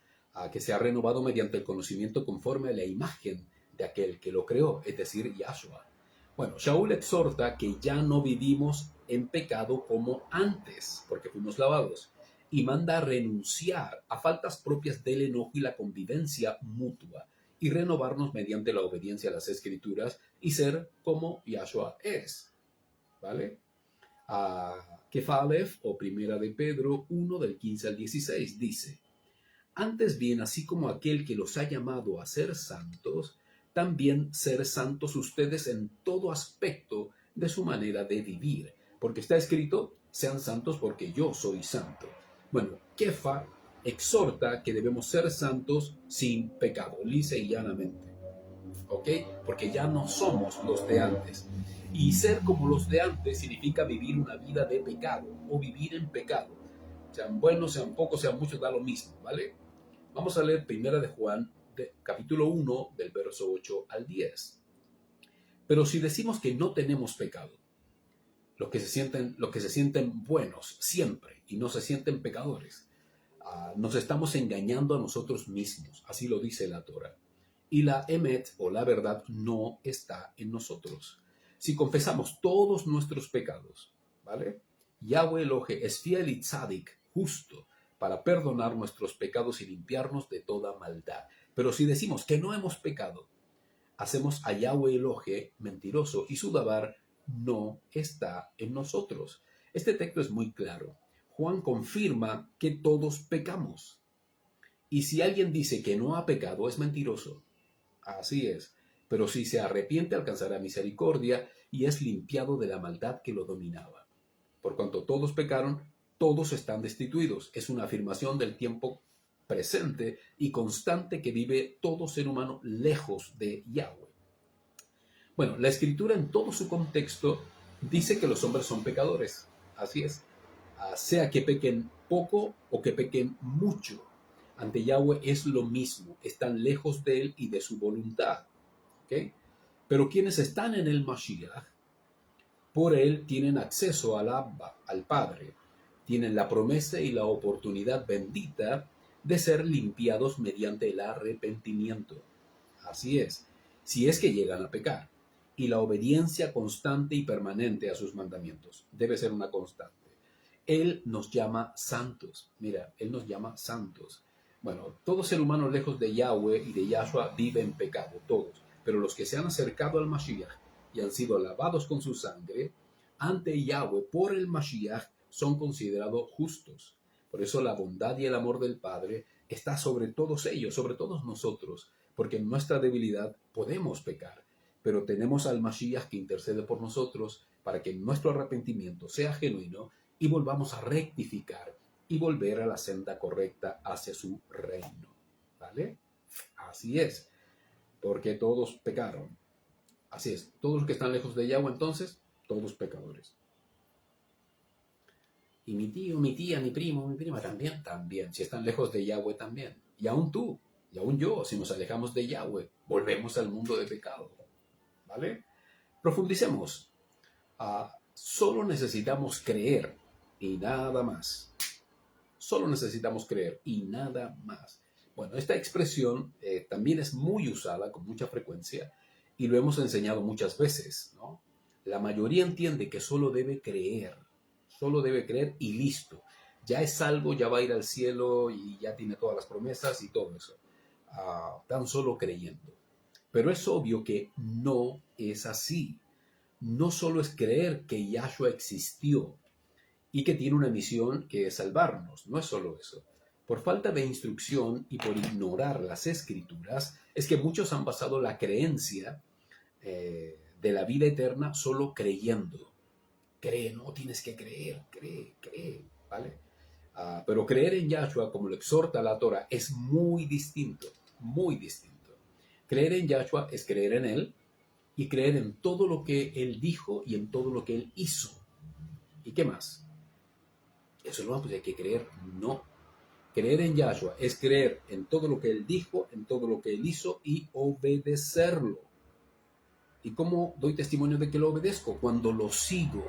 que se ha renovado mediante el conocimiento conforme a la imagen de aquel que lo creó, es decir, Yahshua. Bueno, Shaul exhorta que ya no vivimos en pecado como antes, porque fuimos lavados, y manda a renunciar a faltas propias del enojo y la convivencia mutua, y renovarnos mediante la obediencia a las Escrituras y ser como Yahshua es. ¿Vale? Kefa Aleph, o Primera de Pedro 1, del 15 al 16, dice, antes bien, así como aquel que los ha llamado a ser santos, también ser santos ustedes en todo aspecto de su manera de vivir. Porque está escrito, sean santos porque yo soy santo. Bueno, Kefa exhorta que debemos ser santos sin pecado, lisa y llanamente. ¿Ok? Porque ya no somos los de antes. Y ser como los de antes significa vivir una vida de pecado o vivir en pecado. Sean buenos, sean pocos, sean muchos, da lo mismo, ¿vale? Vamos a leer Primera de Juan, capítulo 1, del verso 8 al 10. Pero si decimos que no tenemos pecado, los que se sienten buenos siempre y no se sienten pecadores, nos estamos engañando a nosotros mismos, así lo dice la Torah. Y la emet, o la verdad, no está en nosotros. Si confesamos todos nuestros pecados, ¿vale? Yahweh Elohe es fiel y tzadik, justo, para perdonar nuestros pecados y limpiarnos de toda maldad. Pero si decimos que no hemos pecado, hacemos a Yahweh Elohe mentiroso y su dabar no está en nosotros. Este texto es muy claro. Juan confirma que todos pecamos. Y si alguien dice que no ha pecado, es mentiroso. Así es. Pero si se arrepiente, alcanzará misericordia y es limpiado de la maldad que lo dominaba. Por cuanto todos pecaron, todos están destituidos. Es una afirmación del tiempo presente y constante que vive todo ser humano lejos de Yahweh. Bueno, la escritura en todo su contexto dice que los hombres son pecadores. Así es. Sea que pequen poco o que pequen mucho. Ante Yahweh es lo mismo. Están lejos de Él y de su voluntad. ¿Okay? Pero quienes están en el Mashiach, por Él tienen acceso al Abba, al Padre. Tienen la promesa y la oportunidad bendita de ser limpiados mediante el arrepentimiento. Así es. Si es que llegan a pecar. Y la obediencia constante y permanente a sus mandamientos debe ser una constante. Él nos llama santos. Mira, Él nos llama santos. Bueno, todo ser humano lejos de Yahweh y de Yahshua vive en pecado, todos. Pero los que se han acercado al Mashiach y han sido lavados con su sangre, ante Yahweh por el Mashiach son considerados justos. Por eso la bondad y el amor del Padre está sobre todos ellos, sobre todos nosotros, porque en nuestra debilidad podemos pecar. Pero tenemos al Mashiach que intercede por nosotros para que nuestro arrepentimiento sea genuino y volvamos a rectificar y volver a la senda correcta hacia su reino. ¿Vale? Así es, porque todos pecaron. Así es, todos los que están lejos de Yahweh entonces, todos pecadores. Y mi tío, mi tía, mi primo, mi prima también. Si están lejos de Yahweh también. Y aún tú, y aún yo, si nos alejamos de Yahweh, volvemos al mundo de pecado. ¿Vale? Profundicemos. Solo necesitamos creer y nada más. Solo necesitamos creer y nada más. Bueno, esta expresión también es muy usada con mucha frecuencia y lo hemos enseñado muchas veces, ¿no? La mayoría entiende que solo debe creer y listo. Ya es salvo, ya va a ir al cielo y ya tiene todas las promesas y todo eso. Tan solo creyendo. Pero es obvio que no es así. No solo es creer que Yahshua existió y que tiene una misión que es salvarnos. No es solo eso. Por falta de instrucción y por ignorar las escrituras, es que muchos han basado la creencia de la vida eterna solo creyendo. Cree, no tienes que creer, cree, ¿vale? Pero creer en Yahshua, como lo exhorta la Torah, es muy distinto, muy distinto. Creer en Yahshua es creer en Él y creer en todo lo que Él dijo y en todo lo que Él hizo. ¿Y qué más? Eso no, pues hay que creer. No. Creer en Yahshua es creer en todo lo que Él dijo, en todo lo que Él hizo y obedecerlo. ¿Y cómo doy testimonio de que lo obedezco? Cuando lo sigo,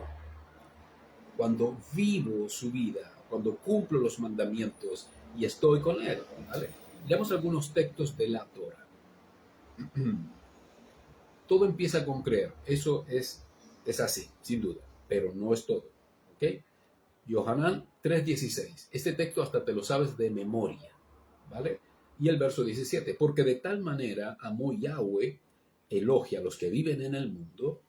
cuando vivo su vida, cuando cumplo los mandamientos y estoy con Él. ¿Vale? Leamos algunos textos de la Torah. Todo empieza con creer. Eso es así, sin duda, pero no es todo. ¿Ok? Yohanan 3:16. Este texto hasta te lo sabes de memoria. ¿Vale? Y el verso 17. Porque de tal manera amó Yahweh, elogia a los que viven en el mundo,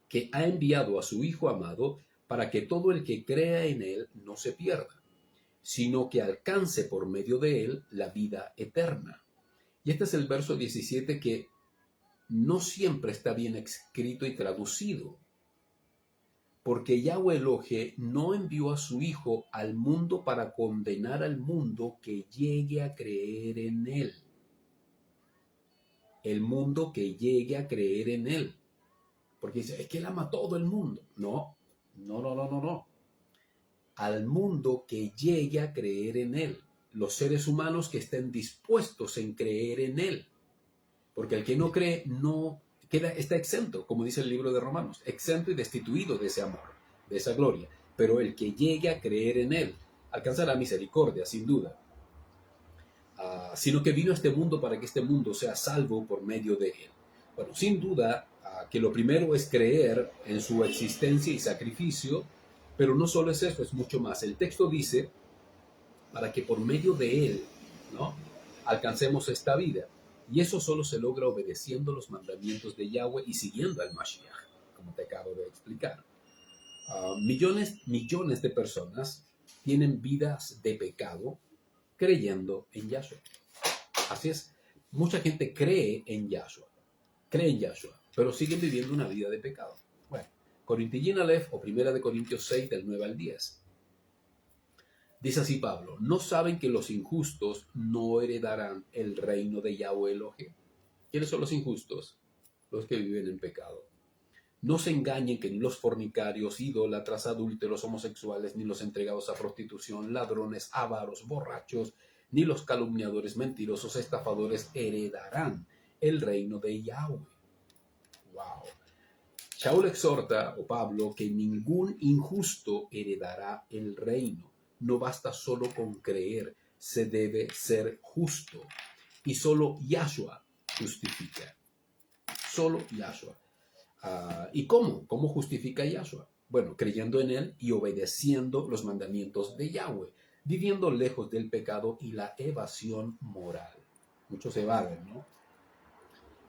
que ha enviado a su Hijo amado para que todo el que crea en Él no se pierda, sino que alcance por medio de Él la vida eterna. Y este es el verso 17 que no siempre está bien escrito y traducido, porque Yahweh Elohe no envió a su Hijo al mundo para condenar al mundo que llegue a creer en Él. El mundo que llegue a creer en Él. Porque dice, es que Él ama a todo el mundo. No. Al mundo que llegue a creer en Él. Los seres humanos que estén dispuestos en creer en Él. Porque el que no cree está exento, como dice el libro de Romanos, exento y destituido de ese amor, de esa gloria. Pero el que llegue a creer en Él alcanzará misericordia, sin duda. Sino que vino a este mundo para que este mundo sea salvo por medio de Él. Bueno, sin duda que lo primero es creer en su existencia y sacrificio, pero no solo es eso, es mucho más. El texto dice, para que por medio de Él, ¿no?, alcancemos esta vida. Y eso solo se logra obedeciendo los mandamientos de Yahweh y siguiendo al Mashiach, como te acabo de explicar. Millones de personas tienen vidas de pecado creyendo en Yahshua. Así es, mucha gente cree en Yahshua, pero siguen viviendo una vida de pecado. Bueno, Corintillín Aleph o Primera de Corintios 6, del 9 al 10. Dice así Pablo, ¿no saben que los injustos no heredarán el reino de Yahweh Elohim? ¿Quiénes son los injustos? Los que viven en pecado. No se engañen que ni los fornicarios, idólatras, adúlteros, homosexuales, ni los entregados a prostitución, ladrones, avaros, borrachos, ni los calumniadores, mentirosos, estafadores heredarán el reino de Yahweh. Wow. Shaul exhorta, o Pablo, que ningún injusto heredará el reino. No basta solo con creer, se debe ser justo. Y solo Yahshua justifica. Solo Yahshua. ¿Y cómo? ¿Cómo justifica Yahshua? Bueno, creyendo en Él y obedeciendo los mandamientos de Yahweh, viviendo lejos del pecado y la evasión moral. Muchos se evaden, ¿no?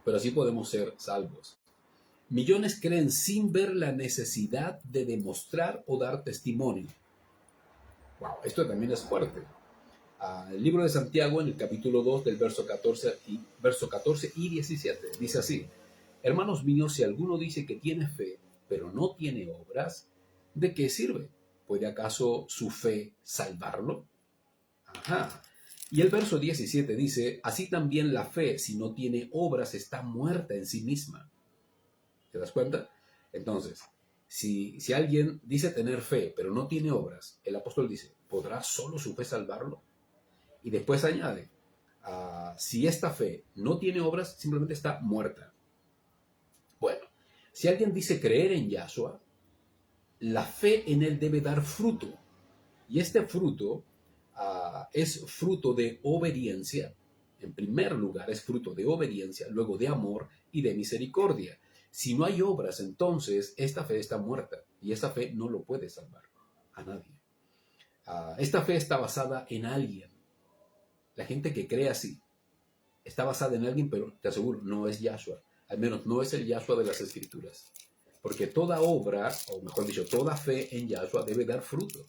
Pero así podemos ser salvos. Millones creen sin ver la necesidad de demostrar o dar testimonio. Wow, esto también es fuerte. El libro de Santiago, en el capítulo 2, del verso 14 y 17, dice así: Hermanos míos, si alguno dice que tiene fe, pero no tiene obras, ¿de qué sirve? ¿Puede acaso su fe salvarlo? Ajá. Y el verso 17 dice: así también la fe, si no tiene obras, está muerta en sí misma. ¿Te das cuenta? Entonces, si alguien dice tener fe, pero no tiene obras, el apóstol dice, ¿podrá solo su fe salvarlo? Y después añade, si esta fe no tiene obras, simplemente está muerta. Bueno, si alguien dice creer en Yahshua, la fe en él debe dar fruto. Y este fruto es fruto de obediencia. En primer lugar, es fruto de obediencia, luego de amor y de misericordia. Si no hay obras, entonces esta fe está muerta y esta fe no lo puede salvar a nadie. Esta fe está basada en alguien. La gente que cree así está basada en alguien, pero te aseguro, no es Yahshua. Al menos no es el Yahshua de las Escrituras. Porque toda obra, o mejor dicho, toda fe en Yahshua debe dar fruto.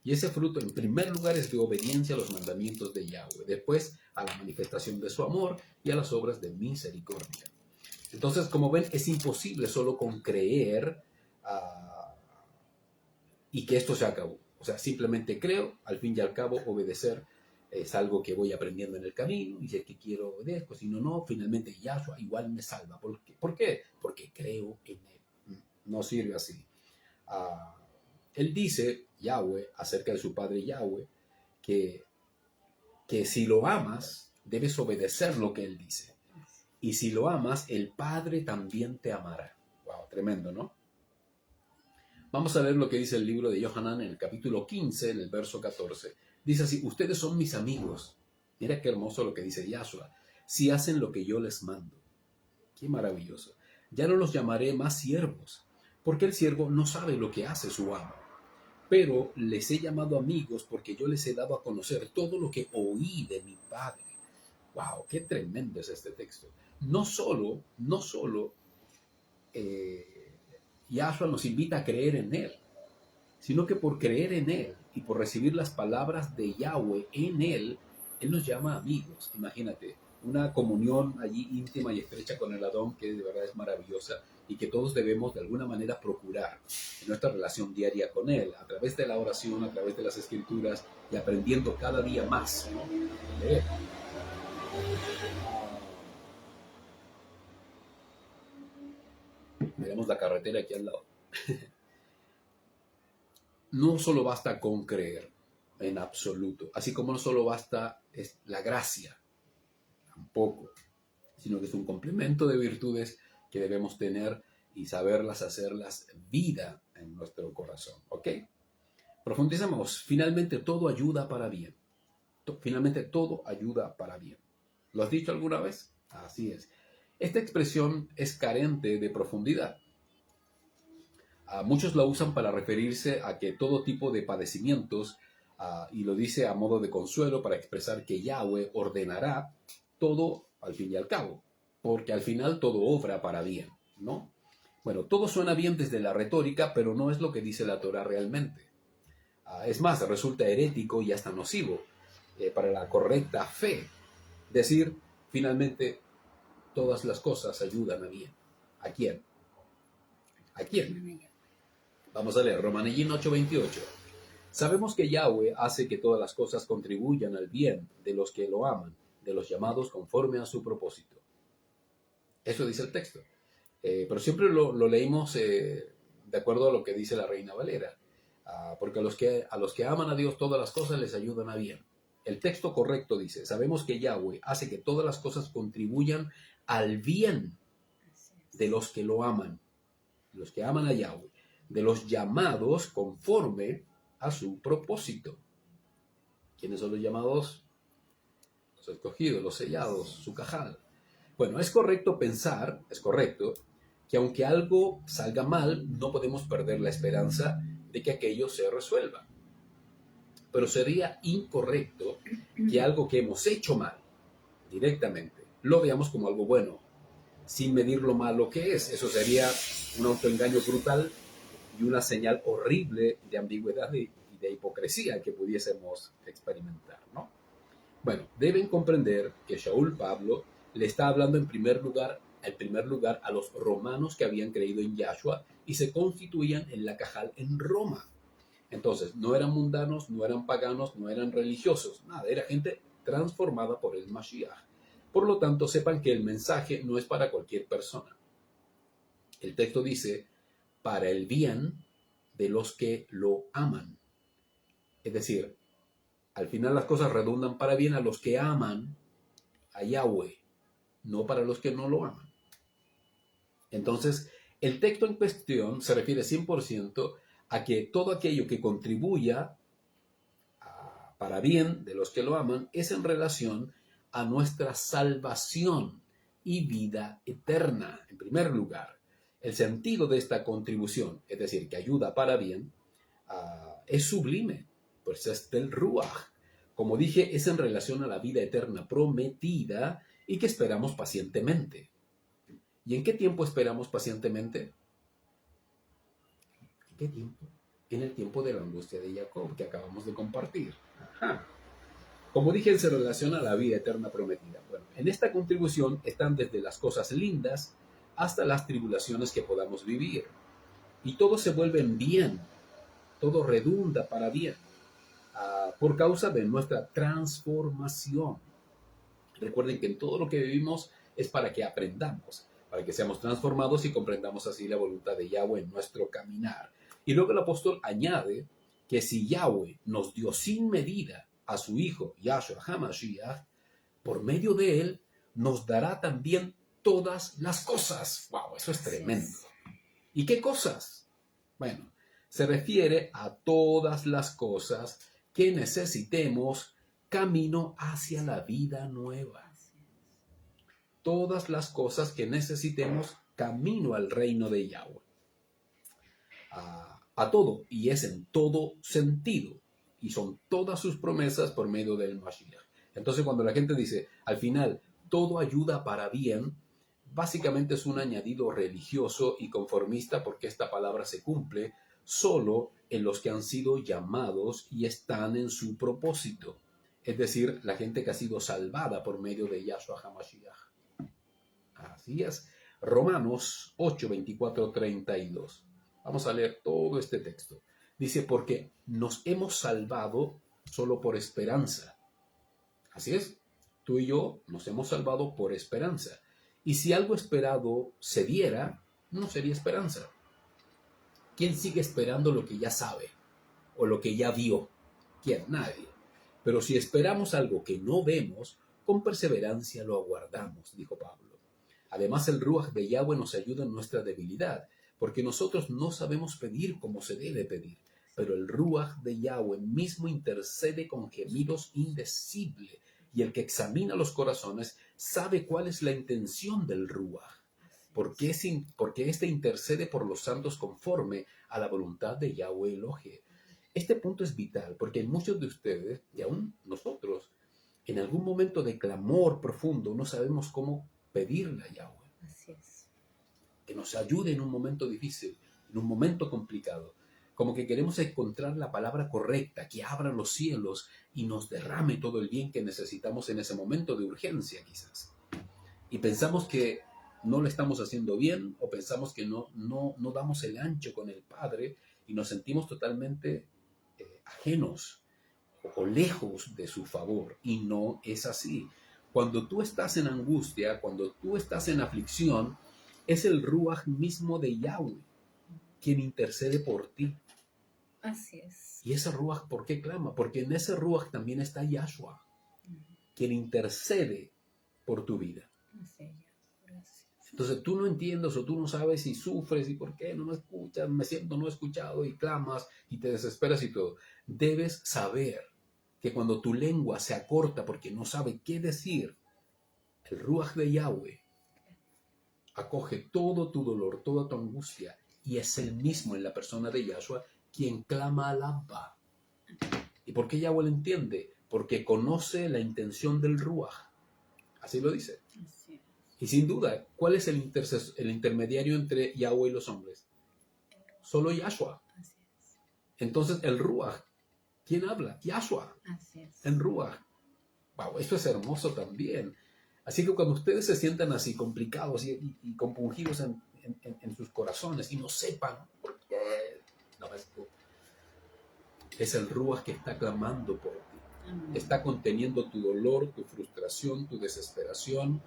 Y ese fruto, en primer lugar, es de obediencia a los mandamientos de Yahweh. Después, a la manifestación de su amor y a las obras de misericordia. Entonces, como ven, es imposible solo con creer y que esto se acabó. O sea, simplemente creo, al fin y al cabo, obedecer es algo que voy aprendiendo en el camino, y si es que quiero obedezco, si no, no, finalmente Yahshua igual me salva. ¿Por qué? Porque creo en él. No sirve así. Él dice, Yahweh, acerca de su padre Yahweh, que si lo amas, debes obedecer lo que él dice. Y si lo amas, el Padre también te amará. Wow, tremendo, ¿no? Vamos a leer lo que dice el libro de Yohanan en el capítulo 15, en el verso 14. Dice así: ustedes son mis amigos. Mira qué hermoso lo que dice Yahshua. Si hacen lo que yo les mando. Qué maravilloso. Ya no los llamaré más siervos, porque el siervo no sabe lo que hace su amo. Pero les he llamado amigos porque yo les he dado a conocer todo lo que oí de mi Padre. ¡Wow! ¡Qué tremendo es este texto! No solo Yahshua nos invita a creer en Él, sino que por creer en Él y por recibir las palabras de Yahweh en Él, Él nos llama amigos. Imagínate, una comunión allí íntima y estrecha con el Adón que de verdad es maravillosa y que todos debemos de alguna manera procurar en nuestra relación diaria con Él, a través de la oración, a través de las Escrituras y aprendiendo cada día más, ¿no? Leer. Miramos la carretera aquí al lado. No solo basta con creer en absoluto, así como no solo basta es la gracia, tampoco, sino que es un complemento de virtudes que debemos tener y saberlas hacerlas vida en nuestro corazón, ¿ok? Profundicemos. Finalmente todo ayuda para bien. Finalmente todo ayuda para bien. ¿Lo has dicho alguna vez? Así es. Esta expresión es carente de profundidad. Muchos la usan para referirse a que todo tipo de padecimientos, y lo dice a modo de consuelo para expresar que Yahweh ordenará todo al fin y al cabo, porque al final todo obra para bien, ¿no? Bueno, todo suena bien desde la retórica, pero no es lo que dice la Torah realmente. Es más, resulta herético y hasta nocivo para la correcta fe decir, finalmente, todas las cosas ayudan a bien. ¿A quién? ¿A quién? Vamos a leer Romanellín 8:28. Sabemos que Yahweh hace que todas las cosas contribuyan al bien de los que lo aman, de los llamados conforme a su propósito. Eso dice el texto. Pero siempre lo leímos de acuerdo a lo que dice la Reina Valera. Porque a los que aman a Dios todas las cosas les ayudan a bien. El texto correcto dice, sabemos que Yahweh hace que todas las cosas contribuyan al bien de los que lo aman, los que aman a Yahweh, de los llamados conforme a su propósito. ¿Quiénes son los llamados? Los escogidos, los sellados, su cajal. Bueno, es correcto pensar, es correcto, que aunque algo salga mal, no podemos perder la esperanza de que aquello se resuelva. Pero sería incorrecto que algo que hemos hecho mal directamente lo veamos como algo bueno, sin medir lo malo que es. Eso sería un autoengaño brutal y una señal horrible de ambigüedad y de hipocresía que pudiésemos experimentar, ¿no? Bueno, deben comprender que Shaul Pablo le está hablando en primer lugar a los romanos que habían creído en Yahshua y se constituían en la Cajal en Roma. Entonces, no eran mundanos, no eran paganos, no eran religiosos, nada, era gente transformada por el Mashiach. Por lo tanto, sepan que el mensaje no es para cualquier persona. El texto dice, para el bien de los que lo aman. Es decir, al final las cosas redundan para bien a los que aman a Yahweh, no para los que no lo aman. Entonces, el texto en cuestión se refiere 100% a que todo aquello que contribuya para bien de los que lo aman es en relación a nuestra salvación y vida eterna. En primer lugar, el sentido de esta contribución, es decir, que ayuda para bien, es sublime, pues es del Ruach. Como dije, es en relación a la vida eterna prometida y que esperamos pacientemente. ¿Y en qué tiempo esperamos pacientemente? ¿En qué tiempo? En el tiempo de la angustia de Jacob, que acabamos de compartir. Ajá. Como dije, se relaciona a la vida eterna prometida. Bueno, en esta contribución están desde las cosas lindas hasta las tribulaciones que podamos vivir. Y todo se vuelve en bien, todo redunda para bien, por causa de nuestra transformación. Recuerden que en todo lo que vivimos es para que aprendamos, para que seamos transformados y comprendamos así la voluntad de Yahweh en nuestro caminar. Y luego el apóstol añade que si Yahweh nos dio sin medida a su Hijo, Yahshua HaMashiach, por medio de él nos dará también todas las cosas. ¡Wow! Eso es tremendo. ¿Y qué cosas? Bueno, se refiere a todas las cosas que necesitemos camino hacia la vida nueva. Todas las cosas que necesitemos camino al reino de Yahweh. A todo, y es en todo sentido. Y son todas sus promesas por medio del Mashiach. Entonces cuando la gente dice, al final, todo ayuda para bien, básicamente es un añadido religioso y conformista porque esta palabra se cumple solo en los que han sido llamados y están en su propósito. Es decir, la gente que ha sido salvada por medio de Yahshua HaMashiach. Así es. Romanos 8, 24, 32. Vamos a leer todo este texto. Dice, porque nos hemos salvado solo por esperanza. Así es. Tú y yo nos hemos salvado por esperanza. Y si algo esperado se diera, no sería esperanza. ¿Quién sigue esperando lo que ya sabe o lo que ya vio? ¿Quién? Nadie. Pero si esperamos algo que no vemos, con perseverancia lo aguardamos, dijo Pablo. Además, el Ruach de Yahweh nos ayuda en nuestra debilidad, porque nosotros no sabemos pedir como se debe pedir, pero el Ruach de Yahweh mismo intercede con gemidos indecibles, y el que examina los corazones sabe cuál es la intención del Ruach, porque éste intercede por los santos conforme a la voluntad de Yahweh Elohim. Este punto es vital, porque muchos de ustedes, y aún nosotros, en algún momento de clamor profundo, no sabemos cómo pedirle a Yahweh. Así es. Que nos ayude en un momento difícil, en un momento complicado. Como que queremos encontrar la palabra correcta, que abra los cielos y nos derrame todo el bien que necesitamos en ese momento de urgencia, quizás. Y pensamos que no lo estamos haciendo bien, o pensamos que no damos el ancho con el Padre y nos sentimos totalmente ajenos o lejos de su favor. Y no es así. Cuando tú estás en angustia, cuando tú estás en aflicción, es el Ruach mismo de Yahweh quien intercede por ti. Así es. Y ese Ruach, ¿por qué clama? Porque en ese Ruach también está Yahshua, quien intercede por tu vida. Entonces tú no entiendes o tú no sabes si sufres y por qué no me escuchas, me siento no escuchado y clamas y te desesperas y todo. Debes saber que cuando tu lengua se acorta porque no sabe qué decir, el Ruach de Yahweh acoge todo tu dolor, toda tu angustia, y es el mismo en la persona de Yahshua quien clama al Abba. ¿Y por qué Yahweh lo entiende? Porque conoce la intención del Ruach. Así lo dice. Y sin duda, ¿cuál es el intermediario entre Yahweh y los hombres? Solo Yahshua. Entonces, el Ruach, ¿quién habla? Yahshua. El Ruach. Wow, esto es hermoso también. Así que cuando ustedes se sientan así complicados y compungidos en sus corazones y no sepan por qué, no, es el Ruach que está clamando por ti. Está conteniendo tu dolor, tu frustración, tu desesperación,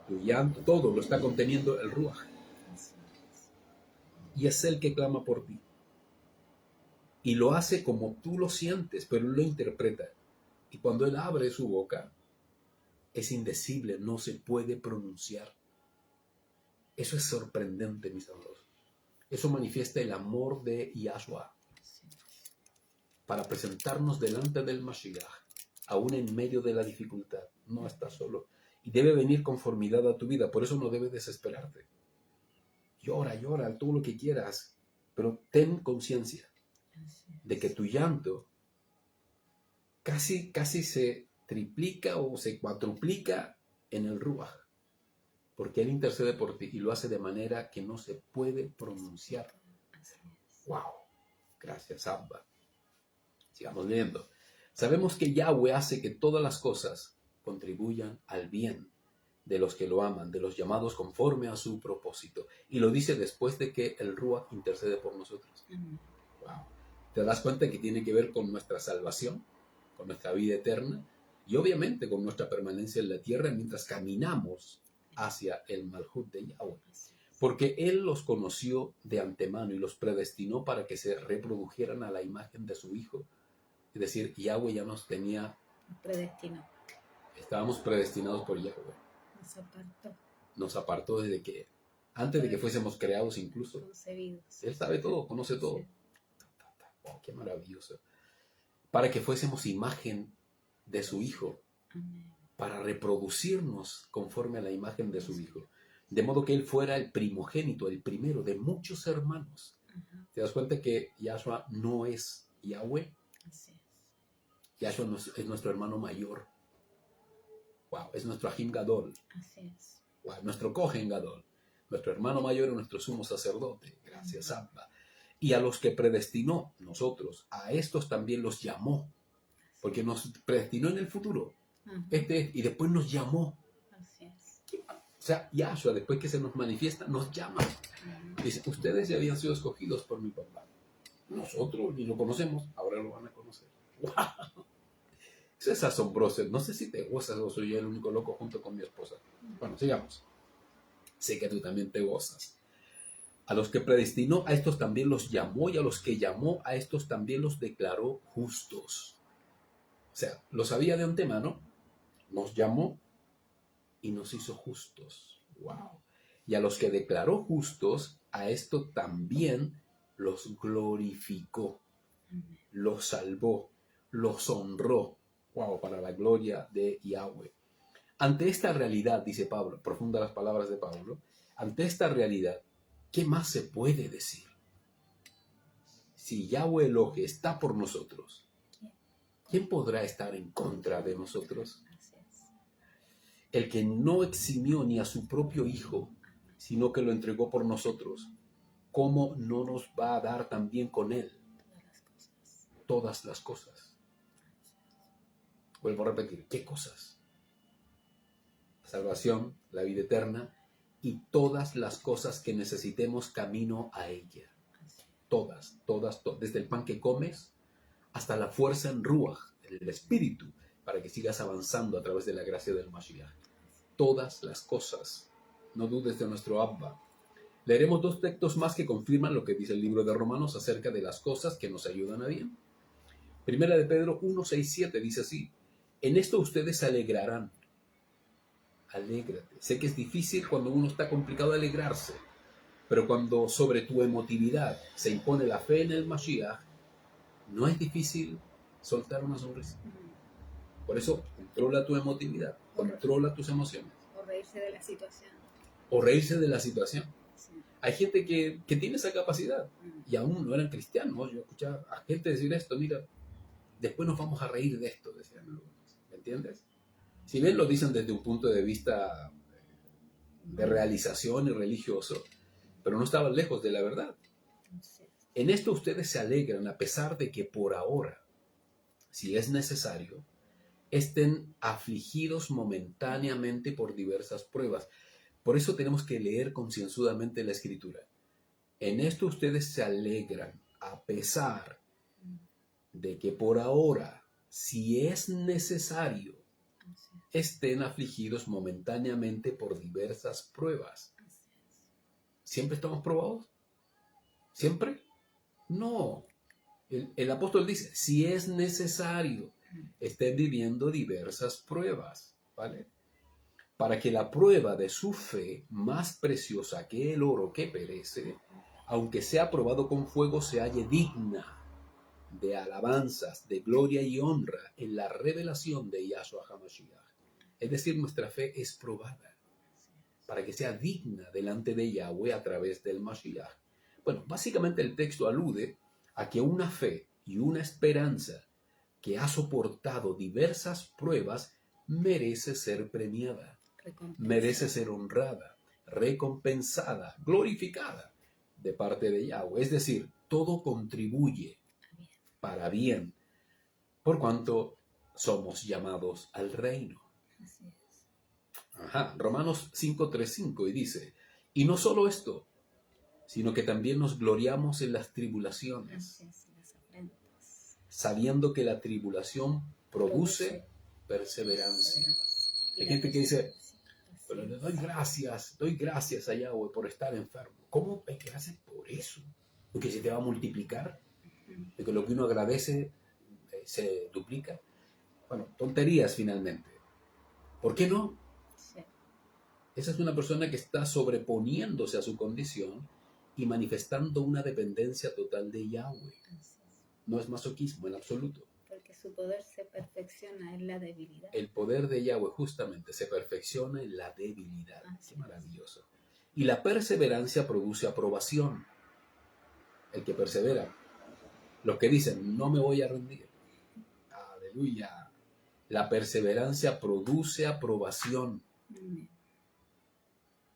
tu llanto, todo lo está conteniendo el Ruach. Y es Él que clama por ti. Y lo hace como tú lo sientes, pero Él lo interpreta. Y cuando Él abre su boca, es indecible, no se puede pronunciar. Eso es sorprendente, mis amados. Eso manifiesta el amor de Yahshua para presentarnos delante del Mashiach, aún en medio de la dificultad. No estás solo. Y debe venir conformidad a tu vida, por eso no debes desesperarte. Llora, llora, todo lo que quieras, pero ten conciencia de que tu llanto casi se triplica o se cuatruplica en el Ruach, porque Él intercede por ti y lo hace de manera que no se puede pronunciar. ¡Wow! Gracias, Abba. Sigamos leyendo. Sabemos que Yahweh hace que todas las cosas contribuyan al bien de los que lo aman, de los llamados conforme a su propósito. Y lo dice después de que el Ruach intercede por nosotros. ¡Wow! ¿Te das cuenta que tiene que ver con nuestra salvación, con nuestra vida eterna y obviamente con nuestra permanencia en la tierra mientras caminamos hacia el Malhut de Yahweh? Porque Él los conoció de antemano y los predestinó para que se reprodujeran a la imagen de su Hijo. Es decir, Yahweh ya nos tenía... Predestinó. Estábamos predestinados por Yahweh. Nos apartó desde que... Antes de que fuésemos creados incluso. Concebidos. Él sabe todo, conoce todo. Sí. Oh, qué maravilloso. Para que fuésemos imagen de su Hijo. Amén. Para reproducirnos conforme a la imagen de su Hijo. De modo que Él fuera el primogénito, el primero de muchos hermanos. ¿Te das cuenta que Yahshua no es Yahweh? Así es. Yahshua es nuestro hermano mayor. Wow, es nuestro Ahim Gadol. Así es. Wow, nuestro Kohen Gadol. Nuestro hermano mayor es nuestro sumo sacerdote. Gracias, Abba. Y a los que predestinó nosotros, a estos también los llamó. Porque nos predestinó en el futuro. Y después nos llamó. Así es. O sea, Yahshua, después que se nos manifiesta, nos llama. Dice, ustedes ya habían sido escogidos por mi papá. Nosotros ni lo conocemos, ahora lo van a conocer. ¡Wow! Eso es asombroso. No sé si te gozas o soy yo el único loco junto con mi esposa. Bueno, sigamos. Sé que tú también te gozas. A los que predestinó, a estos también los llamó, y a los que llamó, a estos también los declaró justos. O sea, lo sabía de antemano, nos llamó y nos hizo justos. ¡Wow! Y a los que declaró justos, a esto también los glorificó, los salvó, los honró. ¡Wow! Para la gloria de Yahweh. Ante esta realidad, dice Pablo, profunda las palabras de Pablo, ante esta realidad, ¿qué más se puede decir? Si Yahweh Elohim está por nosotros, ¿quién podrá estar en contra de nosotros? El que no eximió ni a su propio Hijo, sino que lo entregó por nosotros, ¿cómo no nos va a dar también con Él todas las cosas? Vuelvo a repetir, ¿qué cosas? La salvación, la vida eterna y todas las cosas que necesitemos camino a ella. Todas, desde el pan que comes hasta la fuerza en Ruach, el espíritu, para que sigas avanzando a través de la gracia del Mashiach. Todas las cosas, no dudes de nuestro Abba. Leeremos 2 textos más que confirman lo que dice el libro de Romanos acerca de las cosas que nos ayudan a bien. Primera de Pedro 1, 6, 7 dice así: en esto ustedes se alegrarán. Alégrate. Sé que es difícil cuando uno está complicado alegrarse, pero cuando sobre tu emotividad se impone la fe en el Mashiach, no es difícil soltar una sonrisa. Por eso, controla tu emotividad, controla tus emociones. O reírse de la situación. O reírse de la situación. Sí. Hay gente que tiene esa capacidad y aún no eran cristianos. Yo escuchaba a gente decir esto: mira, después nos vamos a reír de esto, decían algunos. ¿Me entiendes? Si bien lo dicen desde un punto de vista de realización y religioso, pero no estaban lejos de la verdad. En esto ustedes se alegran a pesar de que por ahora, si es necesario, estén afligidos momentáneamente por diversas pruebas. Por eso tenemos que leer concienzudamente la Escritura. En esto ustedes se alegran a pesar de que por ahora, si es necesario, estén afligidos momentáneamente por diversas pruebas. ¿Siempre estamos probados? ¿Siempre? No. El apóstol dice, si es necesario, estén viviendo diversas pruebas, ¿vale? Para que la prueba de su fe, más preciosa que el oro que perece, aunque sea probado con fuego, se halle digna de alabanzas, de gloria y honra en la revelación de Yahshua HaMashiach. Es decir, nuestra fe es probada para que sea digna delante de Yahweh a través del Mashiach. Bueno, básicamente el texto alude a que una fe y una esperanza que ha soportado diversas pruebas merece ser premiada, merece ser honrada, recompensada, glorificada de parte de Yahweh. Es decir, todo contribuye para bien, por cuanto somos llamados al reino. Así es. Romanos 5:3-5 y dice, y no solo esto, sino que también nos gloriamos en las tribulaciones, Así es, las afrentas. sabiendo que la tribulación produce perseverancia. Hay gente que dice, pero le doy gracias a Yahweh por estar enfermo. ¿Cómo hay gracias por eso? Porque se te va a multiplicar, de que lo que uno agradece se duplica. Bueno, tonterías finalmente. ¿Por qué no? Sí. Esa es una persona que está sobreponiéndose a su condición y manifestando una dependencia total de Yahweh. No es masoquismo en absoluto. Porque su poder se perfecciona en la debilidad. El poder de Yahweh justamente se perfecciona en la debilidad. Así Qué maravilloso. Y la perseverancia produce aprobación. El que persevera. Los que dicen, no me voy a rendir. Aleluya. La perseverancia produce aprobación. Amén.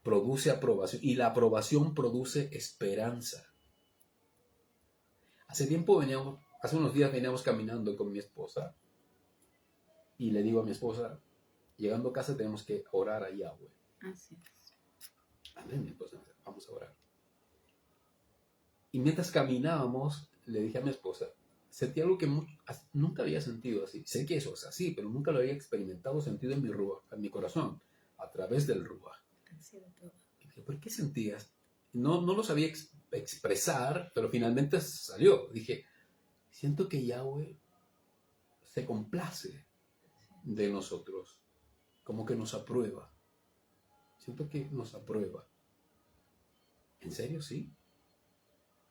Produce aprobación. Y la aprobación produce esperanza. Hace unos días veníamos caminando con mi esposa. Y le digo a mi esposa, llegando a casa tenemos que orar a Yahweh. Así es. Amén, mi esposa, vamos a orar. Y mientras caminábamos, le dije a mi esposa, sentí algo que nunca había sentido así. Sé que eso es así, pero nunca lo había experimentado, sentido en mi ruach, en mi corazón, a través del ruach. Y dije, ¿por qué sentías? No lo sabía expresar, pero finalmente salió. Dije, siento que Yahweh se complace de nosotros, como que nos aprueba. Siento que nos aprueba. ¿En serio? Sí.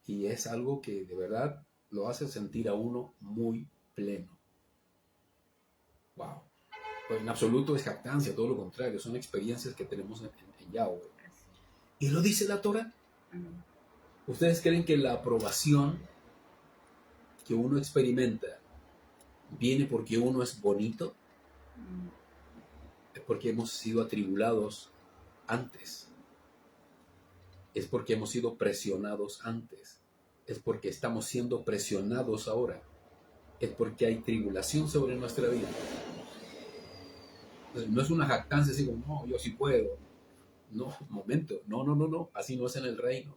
Y es algo que de verdad lo hace sentir a uno muy pleno. Wow. Pues en absoluto es jactancia, todo lo contrario, son experiencias que tenemos en Yahweh. ¿Y lo dice la Torah? ¿Ustedes creen que la aprobación que uno experimenta viene porque uno es bonito? Es porque hemos sido atribulados antes. Es porque hemos sido presionados antes. Es porque estamos siendo presionados ahora. Es porque hay tribulación sobre nuestra vida. Entonces, no es una jactancia así como, no, yo sí puedo. No, un momento. No. Así no es en el reino.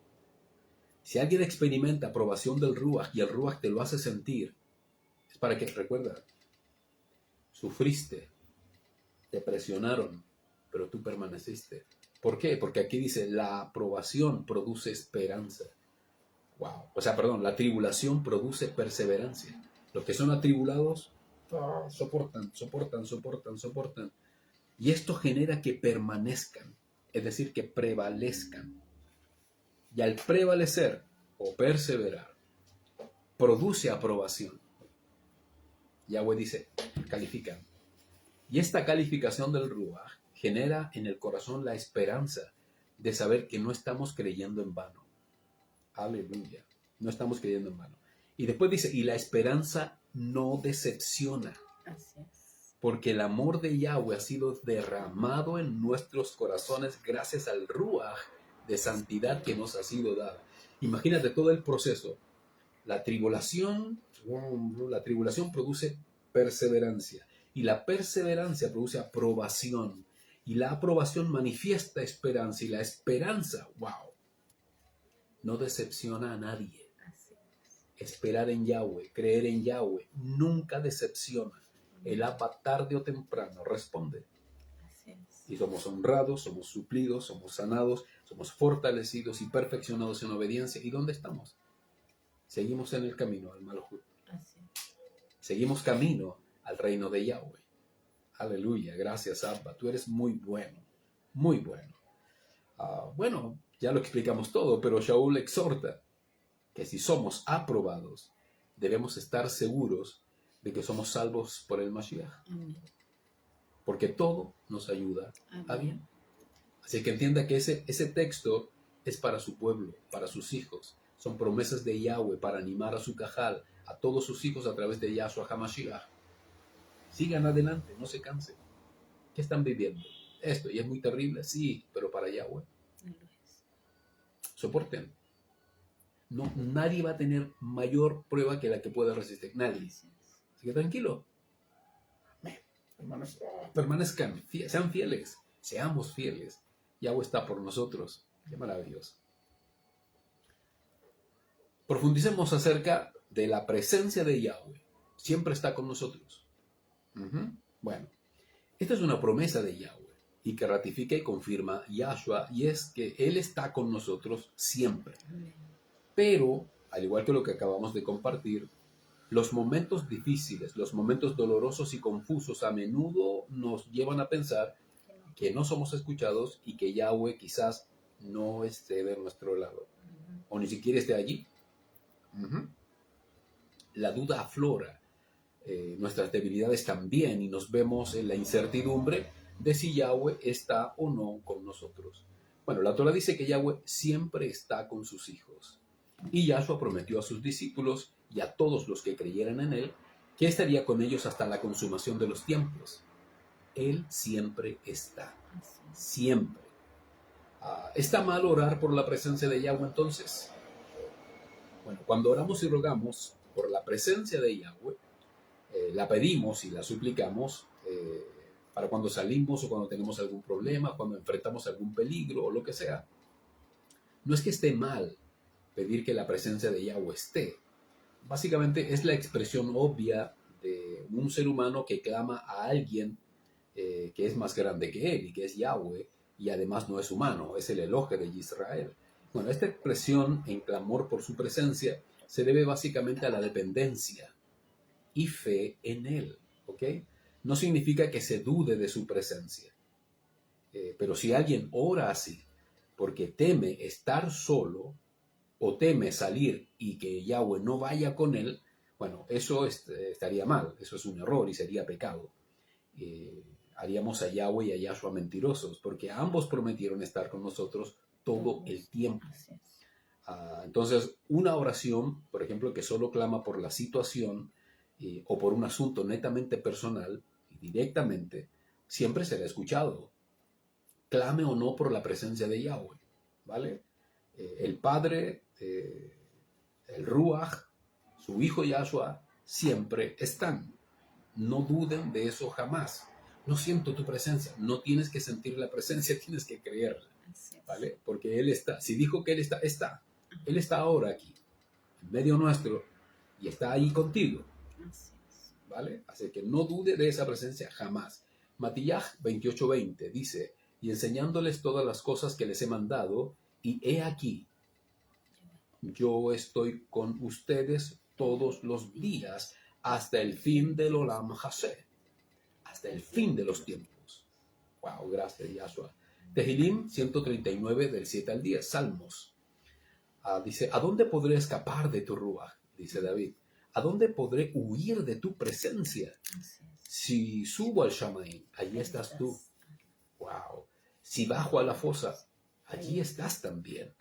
Si alguien experimenta aprobación del Ruach y el Ruach te lo hace sentir, Es para que, recuerda, sufriste, te presionaron, pero tú permaneciste. ¿Por qué? Porque aquí dice, la aprobación produce esperanza. Wow. O sea, perdón, la tribulación produce perseverancia. Los que son atribulados, soportan, soportan, soportan, soportan. Y esto genera que permanezcan, es decir, que prevalezcan. Y al prevalecer o perseverar, produce aprobación. Yahweh dice, califican. Y esta calificación del Ruach genera en el corazón la esperanza de saber que no estamos creyendo en vano. Aleluya. No estamos creyendo en vano. Y después dice, y la esperanza no decepciona. Así es. Porque el amor de Yahweh ha sido derramado en nuestros corazones gracias al Ruach de santidad que nos ha sido dada. Imagínate todo el proceso. La tribulación produce perseverancia. Y la perseverancia produce aprobación. Y la aprobación manifiesta esperanza. Y la esperanza, wow, no decepciona a nadie. Así es. Esperar en Yahweh, creer en Yahweh, nunca decepciona. El Abba tarde o temprano responde. Así es. Y somos honrados, somos suplidos, somos sanados, somos fortalecidos y perfeccionados en obediencia. ¿Y dónde estamos? Seguimos en el camino al Malhut. Así es. Seguimos camino al reino de Yahweh. Aleluya, gracias Abba. Tú eres muy bueno, muy bueno. Bueno, ya lo explicamos todo, pero Shaul exhorta que si somos aprobados, debemos estar seguros de que somos salvos por el Mashiach. Amén. Porque todo nos ayuda a Amén. bien. Así que entienda que ese texto es para su pueblo, para sus hijos. Son promesas de Yahweh para animar a su cajal, a todos sus hijos a través de Yahshua HaMashiach. Sigan adelante, no se cansen. ¿Qué están viviendo? Esto, y es muy terrible, sí, pero para Yahweh. No lo es. Soporten. No, nadie va a tener mayor prueba que la que pueda resistir. Nadie. Así es. Así que tranquilo. Hermanos, permanezcan, sean fieles, seamos fieles. Yahweh está por nosotros. Qué maravilloso. Profundicemos acerca de la presencia de Yahweh. Siempre está con nosotros. Bueno, esta es una promesa de Yahweh y que ratifica y confirma Yahshua, y es que Él está con nosotros siempre. Amén. Pero, al igual que lo que acabamos de compartir, los momentos difíciles, los momentos dolorosos y confusos a menudo nos llevan a pensar que no somos escuchados y que Yahweh quizás no esté de nuestro lado o ni siquiera esté allí. La duda aflora, nuestras debilidades también, y nos vemos en la incertidumbre de si Yahweh está o no con nosotros. Bueno, la Torah dice que Yahweh siempre está con sus hijos. Y Yahshua prometió a sus discípulos y a todos los que creyeran en Él que estaría con ellos hasta la consumación de los tiempos. Él siempre está, Así es. siempre. ¿Está mal orar por la presencia de Yahweh entonces? Bueno, cuando oramos y rogamos por la presencia de Yahweh, la pedimos y la suplicamos para cuando salimos o cuando tenemos algún problema, cuando enfrentamos algún peligro o lo que sea. No es que esté mal pedir que la presencia de Yahweh esté. Básicamente es la expresión obvia de un ser humano que clama a alguien que es más grande que él y que es Yahweh, y además no es humano, es el Elohe de Israel. Bueno, esta expresión en clamor por su presencia se debe básicamente a la dependencia y fe en Él, ¿ok? No significa que se dude de su presencia, pero si alguien ora así porque teme estar solo o teme salir y que Yahweh no vaya con él, bueno, eso estaría mal, eso es un error y sería pecado. Haríamos a Yahweh y a Yahshua mentirosos, porque ambos prometieron estar con nosotros todo el tiempo. Así es. Entonces, una oración, por ejemplo, que solo clama por la situación o por un asunto netamente personal y directamente, siempre será escuchado. Clame o no por la presencia de Yahweh, ¿vale? El Padre, el Ruach, su Hijo Yahshua, siempre están. No duden de eso jamás. No siento tu presencia. No tienes que sentir la presencia, tienes que creerla, Así es. ¿vale? Porque Él está. Si dijo que Él está, está. Él está ahora aquí, en medio nuestro, y está ahí contigo. Así ¿vale? Así que no dude de esa presencia jamás. Matías 28:20 dice, y enseñándoles todas las cosas que les he mandado, y he aquí, yo estoy con ustedes todos los días hasta el fin del Olam Hasé, hasta el fin de los tiempos. Wow, gracias, Yahshua. Tehilim 139 del 7 al 10, Salmos. Dice, ¿a dónde podré escapar de tu Ruach? Dice David. ¿A dónde podré huir de tu presencia? Si subo al Shamaim, allí estás tú. Wow. Si bajo a la fosa, allí estás también.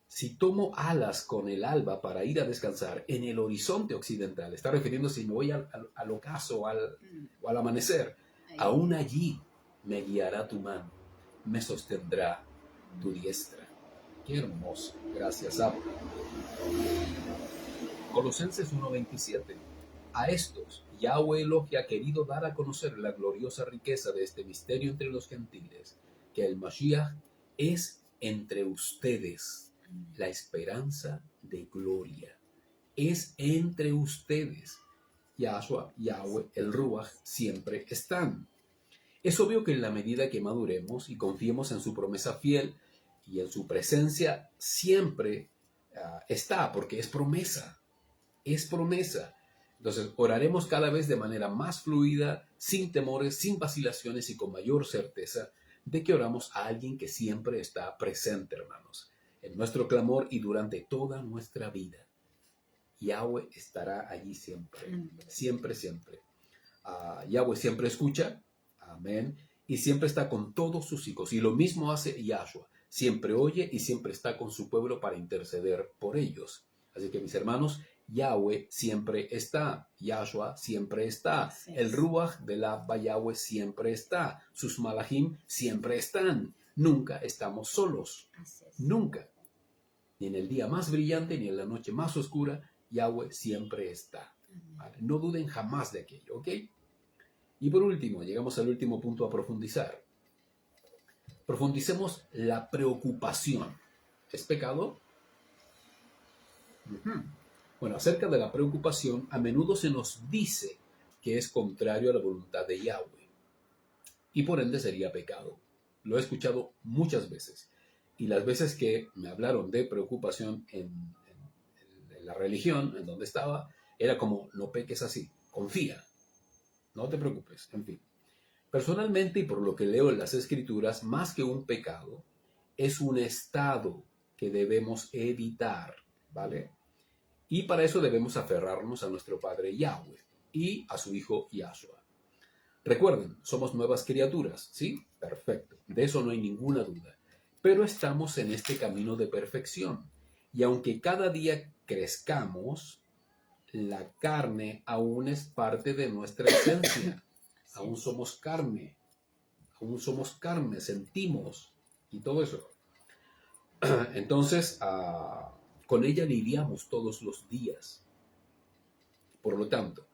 Si tomo alas con el alba para ir a descansar en el horizonte occidental, está refiriéndose si me voy al ocaso o al amanecer, aún allí me guiará tu mano, me sostendrá tu diestra. Qué hermoso. Gracias, Abba. Colosenses 1:27. A estos, Yahweh Elohim ha querido dar a conocer la gloriosa riqueza de este misterio entre los gentiles, que el Mashiach es entre ustedes la esperanza de gloria. Es entre ustedes. Yahshua, Yahweh, el Ruach, siempre están. Es obvio que en la medida que maduremos y confiemos en su promesa fiel y en su presencia, siempre está, porque es promesa. Es promesa. Entonces, oraremos cada vez de manera más fluida, sin temores, sin vacilaciones y con mayor certeza de que oramos a alguien que siempre está presente, hermanos, en nuestro clamor y durante toda nuestra vida. Yahweh estará allí siempre, siempre, siempre. Yahweh siempre escucha, amén, y siempre está con todos sus hijos. Y lo mismo hace Yahshua, siempre oye y siempre está con su pueblo para interceder por ellos. Así que, mis hermanos, Yahweh siempre está, Yahshua siempre está, el Ruach del Abba Yahweh siempre está, sus Malachim siempre están, nunca estamos solos, nunca, ni en el día más brillante ni en la noche más oscura, Yahweh siempre está. ¿Vale? No duden jamás de aquello, ¿ok? Y por último, llegamos al último punto a profundizar. Profundicemos la preocupación. ¿Es pecado? Bueno, acerca de la preocupación, a menudo se nos dice que es contrario a la voluntad de Yahweh y por ende sería pecado. Lo he escuchado muchas veces y las veces que me hablaron de preocupación en la religión, en donde estaba, era como, no peques así, confía, no te preocupes, en fin. Personalmente y por lo que leo en las Escrituras, más que un pecado, es un estado que debemos evitar, ¿vale? Y para eso debemos aferrarnos a nuestro Padre Yahweh y a su Hijo Yahshua. Recuerden, somos nuevas criaturas, ¿sí? Perfecto, de eso no hay ninguna duda. Pero estamos en este camino de perfección. Y aunque cada día crezcamos, la carne aún es parte de nuestra esencia. Aún somos carne, sentimos y todo eso. Entonces, con ella lidiamos todos los días. Por lo tanto,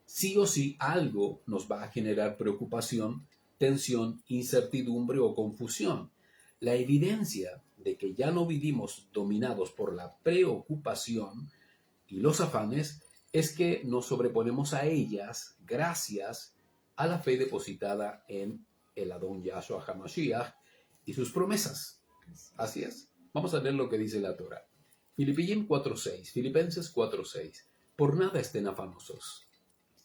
sí o sí algo nos va a generar preocupación, tensión, incertidumbre o confusión. La evidencia de que ya no vivimos dominados por la preocupación y los afanes es que nos sobreponemos a ellas gracias a la fe depositada en el Adón Yahshua HaMashiach y sus promesas. Así es. Vamos a leer lo que dice la Torah. Filipenses 4:6. Por nada estén afanosos,